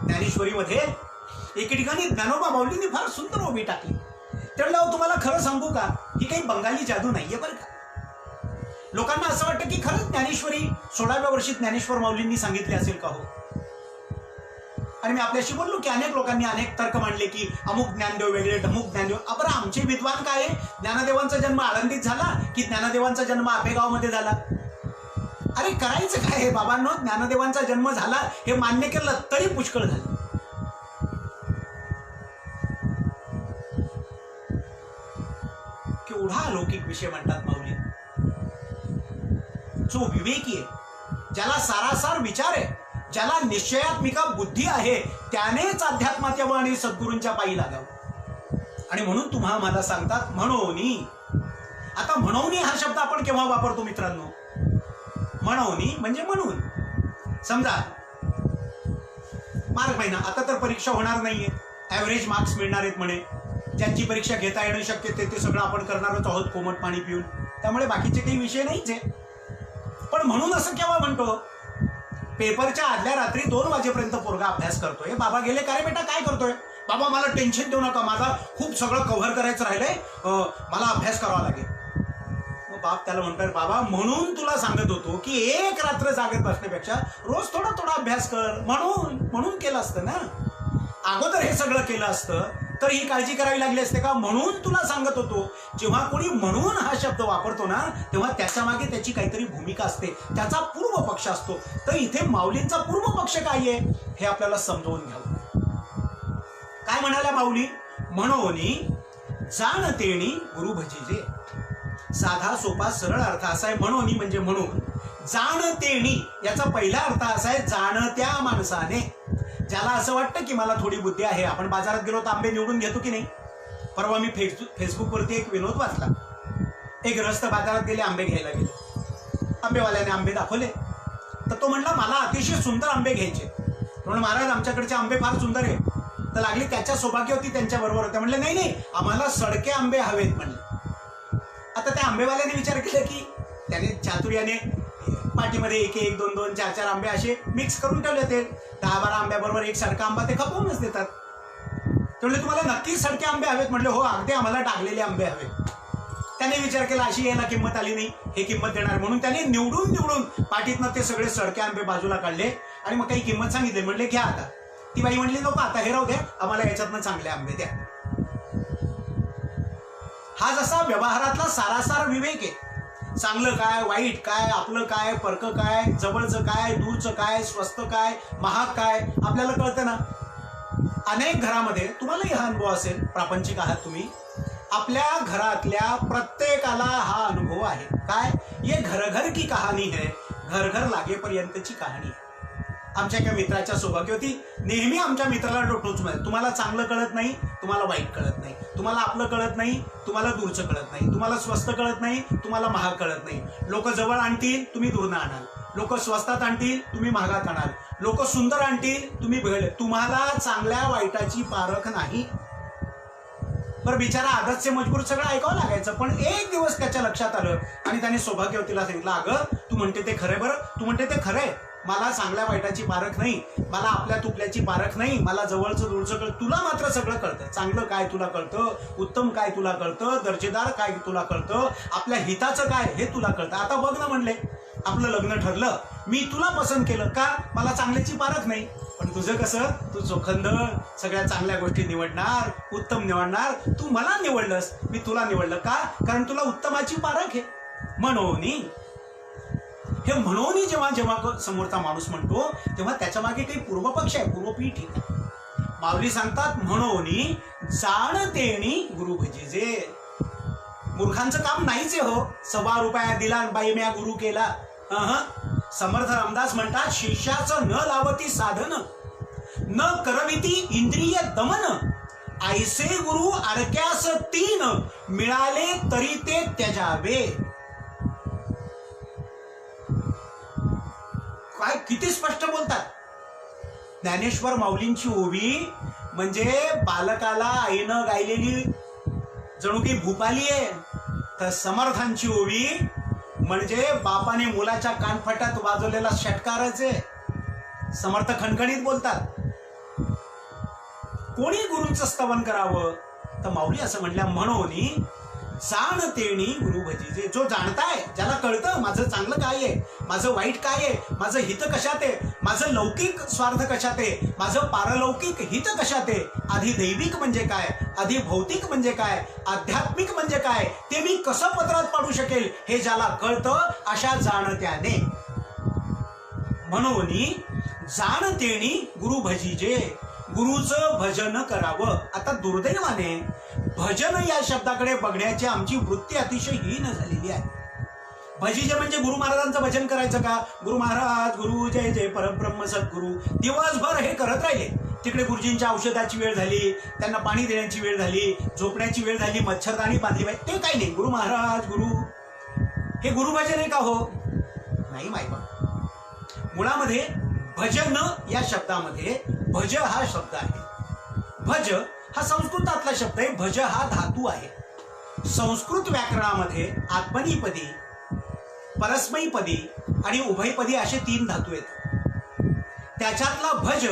ज्ञानेश्वरीमध्ये एके ठिकाणी ज्ञानोबा माऊलींनी फार सुंदर उभी टाकली. त्यामुळे तुम्हाला खरं सांगू का, ही काही बंगाली जादू नाहीये बरं का. लोकांना असं वाटतं की खरंच ज्ञानेश्वरी 16व्या वर्षी ज्ञानेश्वर माऊलींनी सांगितली असेल का हो. आणि मी आपल्याशी बोललो की अनेक लोकांनी अनेक तर्क मांडले की अमुक ज्ञानदेव वेगळे, ढमुक ज्ञानदेव. बरं आमचे विद्वान काय आहे, ज्ञानदेवांचा जन्म आळंदीत झाला की ज्ञानदेवांचा जन्म आपेगाव मध्ये झाला. अरे करायचं काय आहे बाबांनो, ज्ञानदेवांचा जन्म झाला हे मान्य केलं तरी पुष्कळ झालं. केवढा अलौकिक विषय म्हणतात माऊली. जो विवेकी आहे, ज्याला सारासार विचार आहे, ज्याला निश्चयात्मिका बुद्धी आहे, त्यानेच अध्यात्मात यावं आणि सद्गुरूंच्या पायी लागावं. आणि म्हणून तुम्हा मला सांगतात म्हणोनी. आता म्हणोनी हा शब्द आपण केव्हा वापरतो मित्रांनो? म्हणोनी म्हणजे म्हणून. समजा मार्क महिना, आता तर परीक्षा होणार नाहीये, ऍव्हरेज मार्क्स मिळणार आहेत म्हणे. ज्यांची परीक्षा घेता येणं शक्य ते सगळं आपण करणारच आहोत कोमट पाणी पिऊन. त्यामुळे बाकीचे काही विषय नाहीच आहे. पण म्हणून असं केव्हा म्हणतो? पेपरच्या आदल्या रात्री 2 वाजेपर्यंत पोरगा अभ्यास करतोय. बाबा गेले, काय रे बेटा काय करतोय? बाबा मला टेन्शन देऊ नका, माझा खूप सगळं कव्हर करायचं राहिलंय, मला अभ्यास करावा लागेल. मग बाप त्याला म्हणतात, बाबा म्हणून तुला सांगत होतो की एक रात्र जागत बसण्यापेक्षा रोज थोडा थोडा अभ्यास कर. म्हणून केलं असतं ना, अगोदर हे सगळं केलं असतं तर ही काळजी करावी लागली असते का? म्हणून तुला सांगत होतो. जेव्हा कोणी म्हणून हा शब्द वापरतो ना, तेव्हा त्याच्या मागे त्याची काहीतरी भूमिका असते, त्याचा पूर्व पक्ष असतो. तर इथे माऊलींचा पूर्व पक्ष काय आहे हे आपल्याला समजवून घ्यावं. काय म्हणाल्या माऊली? म्हणोनी जाणतेणी गुरु भजिजे. साधा सोपा सरळ अर्थ असा आहे म्हणोनी म्हणजे म्हणून. जाणतेणी याचा पहिला अर्थ असा आहे जाणत्या माणसाने. ज्याला असं वाटतं की मला थोडी बुद्धी आहे. आपण बाजारात गेलो तर आंबे निवडून घेतो की नाही? परवा मी फेसबुकवरती एक विनोद वाचला. एक गृहस्थ बाजारात गेले, आंबे घ्यायला गेले. आंबेवाल्याने आंबे दाखवले तर तो म्हणला मला अतिशय सुंदर आंबे घ्यायचे. म्हणून महाराज आमच्याकडचे आंबे फार सुंदर आहे. तर लागली त्याच्या सौभाग्य होती त्यांच्या बरोबर होत्या. म्हणले नाही आम्हाला सडके आंबे हवेत म्हणले. आता त्या आंबेवाल्याने विचार केला की त्याने चातुर्याने पाठीमध्ये 1, 2, 2, 4 आंबे असे मिक्स करून ठेवले. ते 10-12 आंब्याबरोबर एक सडका आंबा ते खपवूनच देतात. म्हणले तुम्हाला नक्की सडके आंबे हवेत? म्हणले हो अगदी आम्हाला टाकलेले आंबे हवेत. त्याने विचार केला अशी याला किंमत आली नाही, हे किंमत देणार. म्हणून त्याने निवडून पाठीतनं ते सगळे सडके आंबे बाजूला काढले आणि मग काही किंमत सांगितली. म्हणले घ्या आता. ती बाई म्हणली नको आता हे राहू द्या, आम्हाला याच्यातनं चांगले आंबे द्या. हा जसा व्यवहारातला सारासार विवेक आहे. चांगलं काय, वाईट काय, आपलं काय, परक काय, जवळचं काय, दूरचं काय, स्वस्त काय, महाग काय आपल्याला कळतं ना. अनेक घरामध्ये तुम्हालाही हा अनुभव असेल, प्रापंचिक आहात तुम्ही. आपल्या घरातल्या प्रत्येकाला हा अनुभव आहे. काय? ये घर घर की कहाणी है, घर घर लागेपर्यंतची कहाणी आहे. आमच्या एका मित्राच्या सौभाग्य होती. नेहमी आमच्या मित्राला टोचून मध्ये तुम्हाला चांगलं कळत नाही, तुम्हाला वाईट कळत नाही, तुम्हाला आपलं कळत नाही, तुम्हाला दूरचं कळत नाही, तुम्हाला स्वस्त कळत नाही, तुम्हाला महाग कळत नाही. लोक जवळ आणतील, तुम्ही दूरनं आणाल. लोक स्वस्तात आणतील, तुम्ही महागात आणाल. लोक सुंदर आणतील, तुम्ही भेळ. तुम्हाला चांगल्या वाईटाची पारख नाही. बरं बिचारा आदतचे मजबूर सगळं ऐकावं लागायचं. पण एक दिवस त्याच्या लक्षात आलं आणि त्याने सौभाग्यवतीला सांगितलं अगं तू म्हणते ते खरंय. बरं तू म्हणते ते खरंय, मला चांगल्या वाईटाची पारख नाही, मला आपल्या तुपल्याची पारख नाही, मला जवळचं दूरचं कळतं. तुला मात्र सगळं कळतं. चांगलं काय तुला कळतं, उत्तम काय तुला कळतं, दर्जेदार काय तुला कळतं, आपल्या हिताचं काय हे तुला कळतं. आता बघ ना म्हणले आपलं लग्न ठरलं, मी तुला पसंत केलं का? मला चांगल्याची पारख नाही. पण तुझं कसं, तू चोखंद सगळ्या चांगल्या गोष्टी निवडणार, उत्तम निवडणार. तू मला निवडलंस, मी तुला निवडलं का? कारण तुला उत्तमाची पारख आहे. म्हणून हे म्हणून जेव्हा समोरचा माणूस म्हणतो तेव्हा त्याच्या मागे काही पूर्वपक्ष आहे, पूर्वपीठ आहे. माऊली सांगतात म्हणून जाणतेणी गुरु भजिजे. मूर्खांचं काम नाहीच आहे हो. 1.25 रुपया दिला बाई म्या गुरु केला. समर्थ रामदास म्हणतात शिष्याचं न लावती साधन, न करविती इंद्रिय दमन, ऐसे गुरु अडक्यास तीन, मिळाले तरी ते त्याजावे. काय किती स्पष्ट बोलतात. ज्ञानेश्वर माऊलींची ओवी म्हणजे बालकाला आईनं गायलेली जणू की भूपाली आहे, तर समर्थांची ओवी म्हणजे बापाने मुलाच्या कानफटात वाजवलेला षटकारच आहे. समर्थ खणखणीत बोलतात. कोणी गुरूंचं स्तवन करावं, तर माऊली असं म्हणल्या, म्हणून जाणतेणी गुरु भजीजे. जो जाणताय, ज्याला कळतं माझं चांगलं काय आहे, माझं वाईट काय आहे, माझं हित कशात आहे, माझं लौकिक स्वार्थ कशात आहे, माझं पारलौकिक हित कशात आहे, आधी दैविक म्हणजे काय, आधी भौतिक म्हणजे काय, आध्यात्मिक म्हणजे काय, ते मी कसं पत्रात पाडू शकेल, हे ज्याला कळतं अशा जाणत्याने. म्हणून जाणतेणी गुरु भजीजे, गुरुचं भजन करावं. आता दुर्दैवाने भजन या शब्दाकडे बघण्याची आमची वृत्ती अतिशय हीन झालेली आहे. भजीजे म्हणजे गुरु महाराजांचं भजन करायचं का, गुरु महाराज गुरु जय जय परब्रह्म सद्गुरु, दिवसभर हे करत राहिले. तिकडे गुरुजींच्या औषधाची वेळ झाली, त्यांना पाणी देण्याची वेळ झाली, झोपण्याची वेळ झाली, मच्छरदाणी बांधली पाहिजे, ते काही नाही. गुरु महाराज गुरु, हे गुरु भजन आहे का? हो नाही माहिती. मुळामध्ये भजन या शब्दामध्ये भज हा शब्द आहे. भज हा संस्कृतातला शब्द आहे. भज हा धातू आहे. संस्कृत व्याकरणामध्ये आत्मनेपदी, परस्मैपदी आणि उभयपदी असे 3 धातू आहेत. त्याच्यातला भज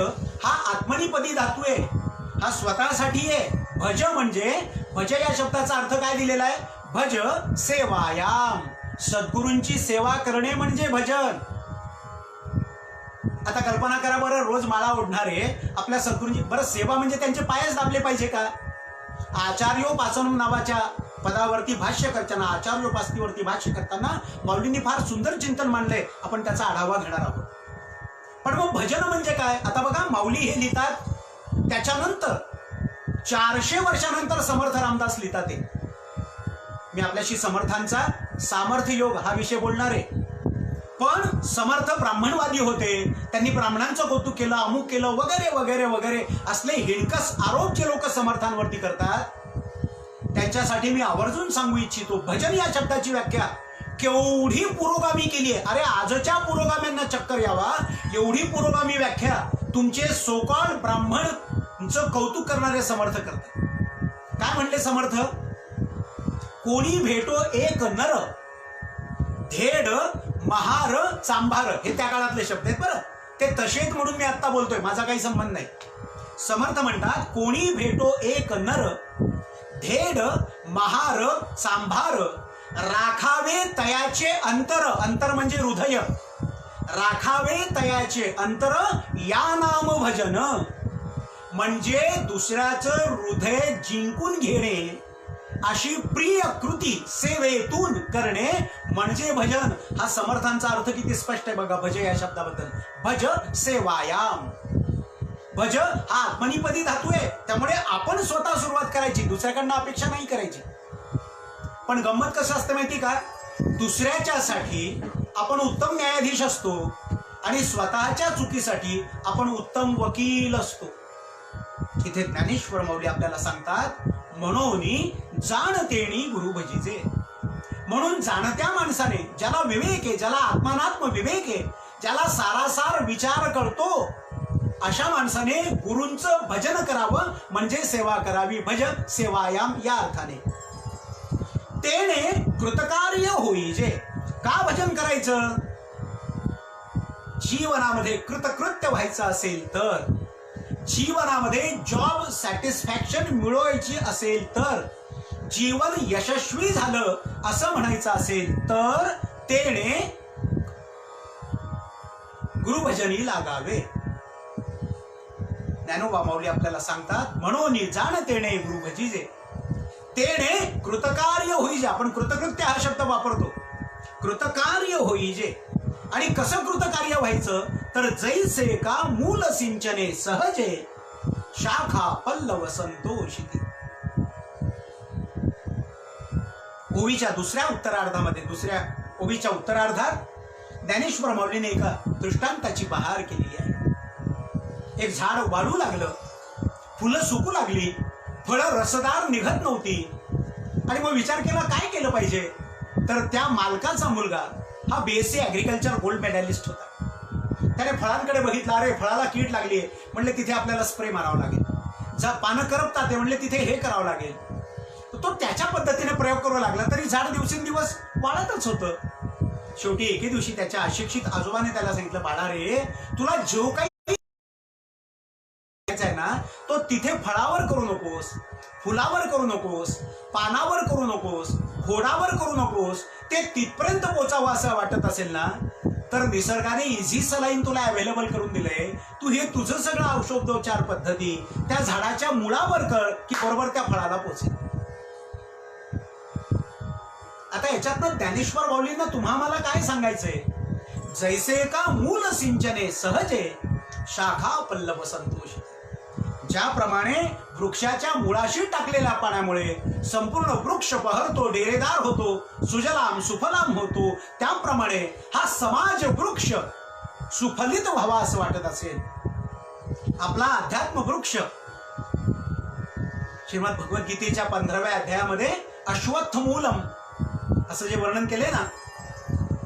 हा आत्मनेपदी धातू आहे. हा स्वतःसाठी आहे. भज म्हणजे, भज या शब्दाचा अर्थ काय दिलेला आहे? भज सेवायाम, सद्गुरूंची सेवा करणे म्हणजे भजन. आता कल्पना करा बरं, रोज माळा ओढणारे आपल्या सद्गुरूंची, बरं सेवा म्हणजे त्यांचे पायच दाबले पाहिजे का? आचार्योपासनम नावाच्या पदावरती भाष्य करताना, आचार्योपासनेवरती भाष्य करताना माऊलींनी फार सुंदर चिंतन मांडलंय. आपण त्याचा आढावा घेणार आहोत. पण मग भजन म्हणजे काय? आता बघा, माऊली हे लिहितात, त्याच्यानंतर 400 वर्षानंतर समर्थ रामदास लिहितात. मी आपल्याशी समर्थांचा सामर्थ्य योग हा विषय बोलणार आहे. पण समर्थ ब्राह्मणवादी होते, त्यांनी ब्राह्मणांचं कौतुक केलं, अमुक केलं वगैरे वगैरे वगैरे असले हिणकस आरोप जे लोक समर्थांवरती करतात, त्यांच्यासाठी मी आवर्जून सांगू इच्छितो, भजन या शब्दाची व्याख्या केवढी पुरोगामी केली आहे. अरे आजच्या पुरोगाम्यांना चक्कर यावा एवढी पुरोगामी व्याख्या तुमचे सोकॉल ब्राह्मणचं कौतुक करणारे समर्थ करतात. काय म्हणले समर्थ? कोणी भेटो एक नर, धेड महार चांभार, हे त्या काळातले शब्द आहेत बरं, ते तसेच म्हणून मी आता बोलतोय, माझा काही संबंध नाही. समर्थ म्हणतात, कोणी भेटो एक नर, धेड महार चांभार, राखावे तयाचे अंतर, अंतर म्हणजे हृदय, राखावे तयाचे अंतर, या नाम भजन म्हणजे दुसऱ्याचं हृदय जिंकून घेणे, अशी प्रिय कृती सेवेतून करणे म्हणजे भजन. हा समर्थांचा अर्थ किती स्पष्ट आहे बघा भज या शब्दाबद्दल. भज सेवायाम, भज हा आत्मनेपदी धातू आहे. त्यामुळे आपण स्वतः सुरुवात करायची, दुसऱ्याकडनं अपेक्षा नाही करायची. पण गंमत कसं असतं माहिती का? दुसऱ्याच्यासाठी आपण उत्तम न्यायाधीश असतो आणि स्वतःच्या चुकीसाठी आपण उत्तम वकील असतो. इथे ज्ञानेश्वर माऊली आपल्याला सांगतात, म्हणून जाणतेणी गुरु भजीजे. म्हणून जाणत्या माणसाने, ज्याला विवेक आहे, ज्याला आत्मानात्म विवेक आहे, ज्याला सारासार विचार कळतो, अशा माणसाने गुरूंचं भजन करावं म्हणजे सेवा करावी. भज सेवायाम या अर्थाने. तेने कृतकार्य होईजे. का भजन करायचं? जीवनामध्ये कृतकृत्य व्हायचं असेल तर, जीवनामध्ये जॉब सॅटिस्फॅक्शन मिळवायची असेल तर, जीवन यशस्वी झालं असं म्हणायचं असेल तर, तेने गुरुभजनी लागावे. ज्ञानोबा माऊली आपल्याला सांगतात, म्हणून जाणतेणे गुरुभजीजे, तेने कृतकार्य होईजे. आपण कृतकृत्य हा शब्द वापरतो, कृतकार्य होईजे. आणि कसं कृतकार्य व्हायचं? तर जैसे का मूल सिंचने सहजे, शाखा पल्लव संतोषिती. ओवीच्या दुसऱ्या उत्तरार्धामध्ये, दुसऱ्या ओवीच्या उत्तरार्धात ज्ञानेश्वर माऊलीने एका दृष्टांताची बहार केलेली आहे. एक झाड वाढू लागलं, फुलं सुकू लागली, फळं रसदार निघत नव्हती. आणि मग विचार केला काय केलं पाहिजे. तर त्या मालकाचा मुलगा हा BSc ॲग्रिकल्चर गोल्ड मेडलिस्ट होता. त्याने फळांकडे बघितलं, अरे फळाला कीड लागली आहे, म्हणले तिथे आपल्याला स्प्रे मारावं लागेल. पानं करपतात म्हणले तिथे हे करावं लागेल. तो त्याच्या पद्धतीने प्रयोग करू लागला, तरी झाड दिवसेंदिवस वाढतच होतं. शेवटी एके दिवशी त्याच्या अशिक्षित आजोबाने त्याला सांगितलं, बाळा रे, तुला जो काही आहे ना तो तिथे फळावर करू नकोस, फुलावर करू नकोस, पानावर करू नकोस, खोडावर करू नकोस. ते तिथपर्यंत पोचावं असं वाटत असेल ना, तर निसर्गाने इझी सलाईन तुला अवेलेबल करून दिलंय. तू हे तुझं सगळं औषधोपचार पद्धती त्या झाडाच्या मुळावर कर, की बरोबर त्या फळाला पोचेल. आता याच्यातनं ज्ञानेश्वर माऊलींना तुम्हा मला काय सांगायचंय. जैसे का मूल सिंचने सहजे शाखा पल्लव संतोष. ज्याप्रमाणे वृक्षाच्या मुळाशी टाकलेल्या पाण्यामुळे संपूर्ण वृक्ष बहरतो, डेरेदार होतो, सुजलाम सुफलाम होतो, त्याप्रमाणे हा समाज वृक्ष सुफलित व्हावा असं वाटत असेल. आपला अध्यात्म वृक्ष श्रीमद भगवद्गीतेच्या 15व्या अध्यायामध्ये अश्वत्थ मूलम असं जे वर्णन केले ना,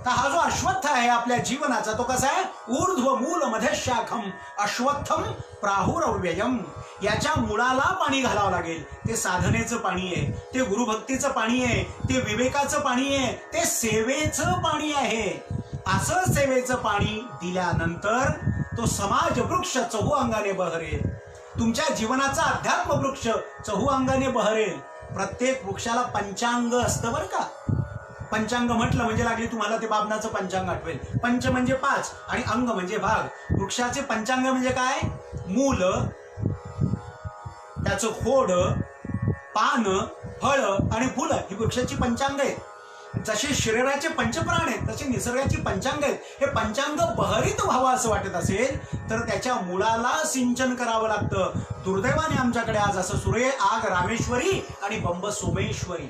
तर हा जो अश्वत्थ आहे आपल्या जीवनाचा तो कसा आहे. ऊर्ध्व मूल मध्ये शाखम अश्वत्थम प्राहुरव्ययम. याच्या मुळाला पाणी घालावं लागेल. ते साधनेचं पाणी आहे, ते गुरुभक्तीचं पाणी आहे, ते विवेकाचं पाणी आहे, ते सेवेचं पाणी आहे. असं सेवेचं पाणी दिल्यानंतर तो समाज वृक्ष चहू अंगाने बहरेल. तुमच्या जीवनाचा अध्यात्म वृक्ष चहू अंगाने बहरेल. प्रत्येक वृक्षाला पंचांग असतं बरं का. पंचांग म्हटलं म्हणजे लागली तुम्हाला ते बाबनाचं पंचांग आठवेल. पंच म्हणजे 5 आणि अंग म्हणजे भाग. वृक्षाचे पंचांग म्हणजे काय. मूल, त्याचं खोड, पान, फळ आणि फुलं ही वृक्षाची पंचांग आहेत. जसे शरीराचे पंचप्राण आहेत तसे निसर्गाची पंचांग आहेत. हे पंचांग बहरीत व्हावं असं वाटत असेल तर त्याच्या मुळाला सिंचन करावं लागतं. दुर्दैवाने आमच्याकडे आज असं सूर्य आग रामेश्वरी आणि बंब सोमेश्वरी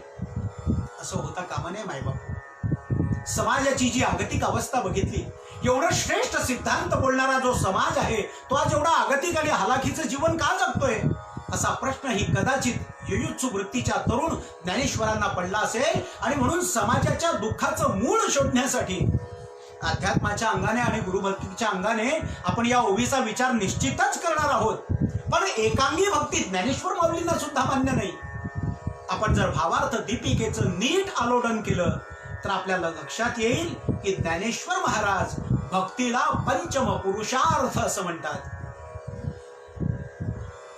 असं होता कामा नये मायबाप. समाजाची जी आगतिक अवस्था बघितली, एवढं श्रेष्ठ सिद्धांत बोलणारा जो समाज आहे तो आज एवढा आगतिक आणि हलाखीचं जीवन का जगतोय असा प्रश्न ही कदाचित युयुत्सु वृत्तीच्या तरुण ज्ञानेश्वरांना पडला असेल. आणि म्हणून समाजाच्या दुःखाचं मूळ शोधण्यासाठी अध्यात्माच्या अंगाने आणि गुरुभक्तीच्या अंगाने आपण या ओवीचा विचार निश्चितच करणार आहोत. पण एकांगी भक्ती ज्ञानेश्वर माऊलींना सुद्धा मान्य नाही. आपण जर भावार्थ दीपिकेचं नीट आलोडन केलं तर आपल्याला लक्षात येईल की ज्ञानेश्वर महाराज भक्तीला पंचम पुरुषार्थ असं म्हणतात.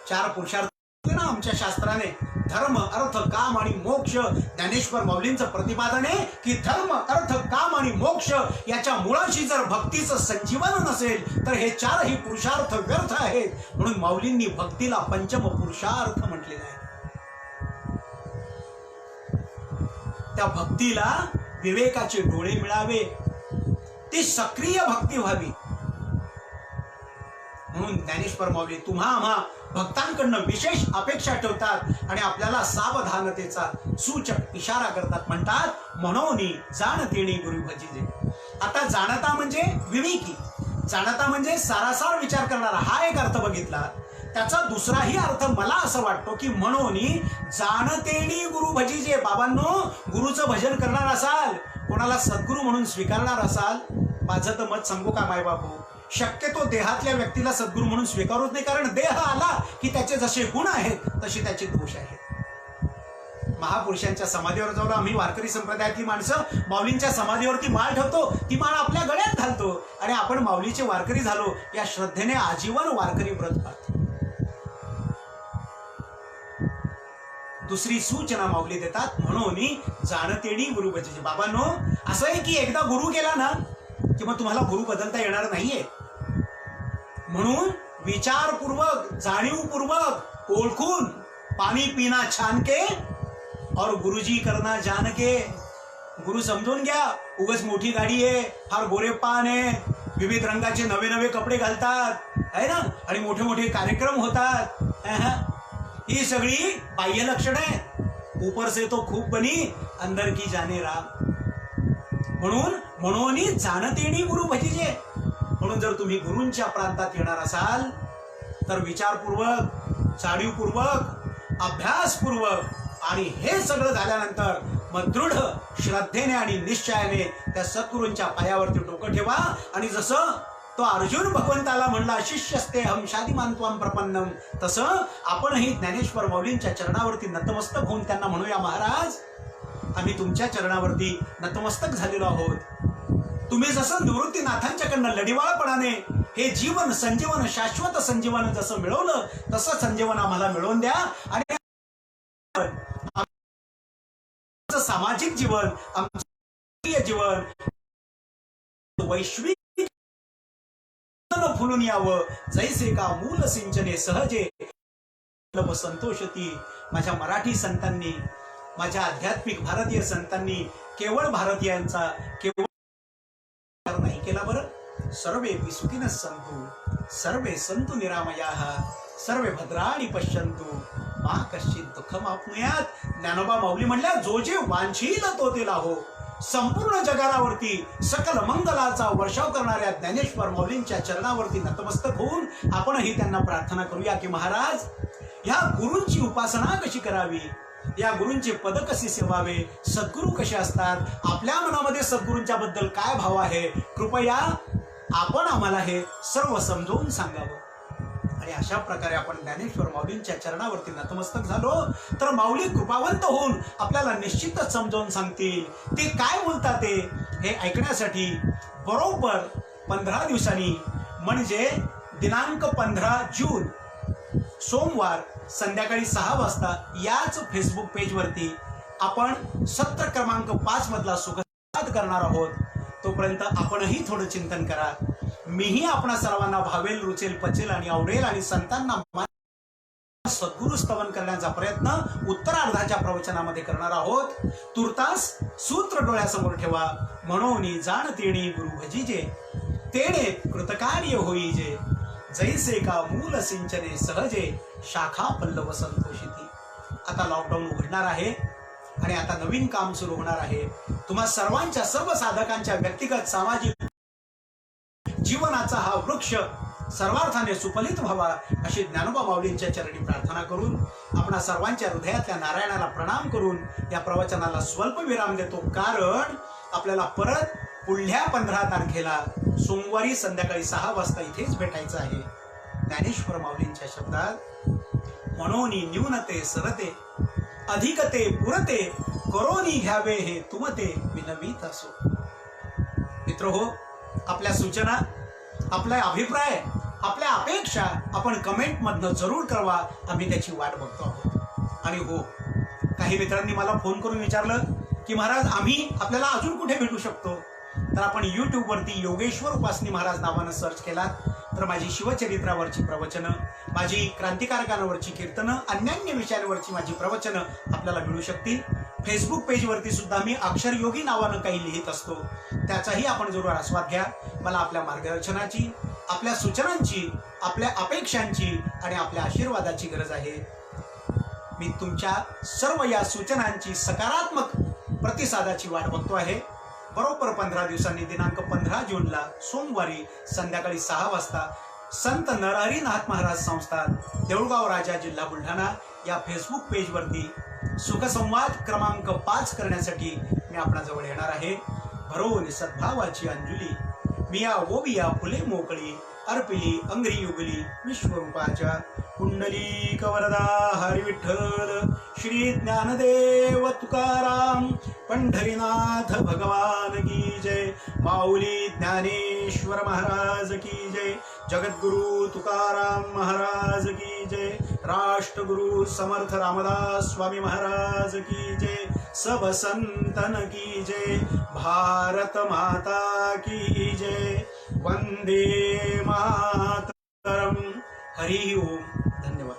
4 पुरुषार्थ ना आमच्या शास्त्राने, धर्म अर्थ काम आणि मोक्ष. ज्ञानेश्वर माऊलींचं प्रतिपादन आहे की धर्म अर्थ काम आणि मोक्ष याच्या मुळाशी जर भक्तीचं संजीवन नसेल तर हे 4ही पुरुषार्थ व्यर्थ आहेत. म्हणून माऊलींनी भक्तीला पंचम पुरुषार्थ म्हटलेलं आहे. त्या भक्तीला विवेकाचे डोळे मिळावे, ती सक्रिय भक्ती व्हावी. म्हणून ज्ञानेश्वर माऊली तुम्हा आम्हा भक्तांकडनं विशेष अपेक्षा ठेवतात आणि आपल्याला सावधानतेचा सूचक इशारा करतात. म्हणतात मनोनी जाणतेणी गुरु भजिजे. आता जाणता म्हणजे विवेकी, जाणता म्हणजे सारासार विचार करणारा हा एक अर्थ बघितला. त्याचा दुसराही अर्थ मला असं वाटतो की मनोनी जाणतेणी गुरु भजिजे. बाबांनो, गुरुचं भजन करणार असाल, कोणाला सद्गुरू म्हणून स्वीकारणार असाल, माझं तर मत सांगू का मायबापू, शक्यतो देहातल्या व्यक्तीला सद्गुरू म्हणून स्वीकारूच नाही. कारण देह आला की त्याचे जसे गुण आहेत तसे त्याचे दोष आहेत. महापुरुषांच्या समाधीवर जाऊन आम्ही वारकरी संप्रदायातली माणसं माऊलींच्या समाधीवरती माळ ठेवतो, ती माळ आपल्या गळ्यात घालतो आणि आपण माऊलीचे वारकरी झालो या श्रद्धेने आजीवन वारकरी व्रत पाळतो. दुसरी सूचना माऊली देतात म्हणून जाणतेणी गुरु भजिजे. बाबांनो, असं आहे की एकदा गुरु गेला ना की मग तुम्हाला गुरु बदलता येणार नाहीये. म्हणून विचारपूर्वक, जाणीवपूर्वक ओळखून पाणी पिना छान के और गुरुजी करना जान के. गुरु समजून घ्या. उगाच मोठी गाडी आहे, फार गोरे पान आहे, विविध रंगाचे नवे नवे कपडे घालतात आहे ना, आणि मोठे मोठे कार्यक्रम होतात. ही सगळी बाह्य लक्षण आहे. ऊपर से तो खूप बनी अंदर की जाने राम. म्हणून जाणतेणी गुरु भजिजे. म्हणून जर तुम्ही गुरूंच्या प्रांतात येणार असाल तर विचारपूर्वक, जाणीवपूर्वक, अभ्यासपूर्वक आणि हे सगळं झाल्यानंतर मग दृढ श्रद्धेने आणि निश्चयाने त्या सद्गुरूंच्या पायावरती डोकं ठेवा. आणि जसं तो अर्जुन भगवंताला म्हणला शिष्यस्ते हम शादिमान त्वं प्रपन्नम, तसं आपणही ज्ञानेश्वर माऊलींच्या चरणावरती नतमस्तक होऊन त्यांना म्हणूया, महाराज आम्ही तुमच्या चरणावरती नतमस्तक झालेलो आहोत. तुम्ही जसं निवृत्तीनाथांच्याकडनं लढिवाळपणाने हे जीवन संजीवन शाश्वत संजीवन जसं मिळवलं तसं संजीवन आम्हाला मिळवून द्या. आणि आमचं सामाजिक जीवन, आमचं जीवन वैश्विक फुलून यावं. जैसे का मूल सिंचने सहजे संतोषती. माझ्या मराठी संतांनी, माझ्या आध्यात्मिक भारतीय संतांनी केवळ भारतीयांचा केवळ नाही केला बरं. सर्वे सुखिनः सन्तु, सर्वे सन्तु निरामयाः, सर्वे भद्राणि पश्यन्तु मा कश्चित् दुःखमाप्नुयात्. ज्ञानोबा माऊली म्हणल्या, जो जे वांछील तो ते लाहो. संपूर्ण जगावरती सकल मंगलाचा वर्षाव करणाऱ्या ज्ञानेश्वर माऊलींच्या चरणावरती नतमस्तक होऊन आपणही त्यांना प्रार्थना करूया की महाराज या गुरूंची उपासना कशी करावी, या गुरूंचे पद कसे सेवावे, सद्गुरू कसे असतात, आपल्या मनामध्ये सद्गुरूंच्या बद्दल काय भाव आहे, कृपया आपण आम्हाला हे सर्व समजावून सांगावं. आणि अशा प्रकारे आपण ज्ञानेश्वर माऊलींच्या चरणावरती नतमस्तक झालो तर माऊली कृपावंत होऊन आपल्याला निश्चितच समजावून सांगतील. ते काय बोलतात ते हे ऐकण्यासाठी बरोबर 15 दिवसांनी म्हणजे दिनांक 15 जून सोमवार संध्याकाळी 6 वाजता याच फेसबुक पेजवरती आपण सत्र क्रमांक 5 मधला सुखसाद करणार आहोत. तोपर्यंत आपणही थोडं चिंतन करा. मीही आपणा सर्वांना भावेल, रुचेल, पचेल आणि आवडेल आणि संतांना सद्गुरु स्तवन करण्याचा प्रयत्न उत्तरार्धाच्या प्रवचनामध्ये करणार आहोत. तुर्तास सूत्र डोळ्यासमोर ठेवा. म्हणून जाण तेणी गुरु भजीजे, तेणे कृतकार्य होईजे. जैसे का मूल सिंचने सहजे, शाखा पल्लव संतोषिती. आता लॉकडाऊन उघडणार आहे आणि आता नवीन काम सुरू होणार आहे. तुम्हा सर्वांच्या, सर्व साधकांच्या व्यक्तिगत सामाजिक जीवनाचा हा वृक्ष सर्वार्थाने सुफलित व्हावा अशी ज्ञानोबा माऊलींच्या चरणी प्रार्थना करून आपणा सर्वांच्या हृदयातल्या नारायणाला प्रणाम करून या प्रवचनाला स्वल्प विराम देतो. कारण आपल्याला परत पुढल्या 15 तारखेला सोमवारी संध्याकाळी 6 वाजता इथेच भेटायचं आहे. ज्ञानेश्वर माऊलींच्या शब्दात, म्हणून न्यूनते सरते अधिकते पुरते, करोनी घ्यावे हे तुमते विनवीत असो. मित्रहो, आपल्या सूचना, आपला अभिप्राय, आपल्या अपेक्षा आपण कमेंट मधनं जरूर कळवा. आम्ही त्याची वाट बघतो आहोत. आणि हो, काही मित्रांनी मला फोन करून विचारलं की महाराज आम्ही आपल्याला अजून कुठे भेटू शकतो. तर आपण YouTube वरती योगेश्वर उपासनी महाराज नावानं सर्च केलात तर माझी शिवचरित्रावरची प्रवचनं, माझी क्रांतिकारकांवरची कीर्तनं, अन्यान्य विषयांवरची माझी प्रवचनं आपल्याला मिळू शकतील. फेसबुक पेजवरती सुद्धा मी अक्षर योगी नावानं काही लिहित असतो. त्याचाही आपण जरूर आस्वाद घ्या. मला आपल्या मार्गदर्शनाची, आपल्या सूचनांची, आपल्या अपेक्षांची आणि आपल्या आशीर्वादाची गरज आहे. मी तुमच्या सर्व या सूचनांची सकारात्मक प्रतिसादाची वाट बघतो आहे. बरोबर 15 दिवसांनी दिनांक 15 जूनला सोमवारी संध्याकाळी 6 वाजता संत नरहरीनाथ महाराज संस्थान, देऊळगाव राजा, जिल्हा बुलढाणा या फेसबुक पेजवरती सुखसंवाद क्रमांक 5 करण्यासाठी मी आपणाजवळ येणार आहे. भरोन सद्भावाची अंजुली मिया ओविया फुले मोकळी अर्पिली अंगरी युगली विश्वरूपाच्या. कुंडलिक वरदा हरी विठ्ठल श्री ज्ञानदेव तुकाराम पंढरीनाथ भगवान की जय. माऊली ज्ञानेश्वर महाराज की जय. जगद्गुरु तुकाराम महाराज की जय. राष्ट्रगुरु समर्थ रामदास स्वामी महाराज की जय. सब संतन की जय. भारत माता की जय. वंदे मातरम. हरि ओम. धन्यवाद.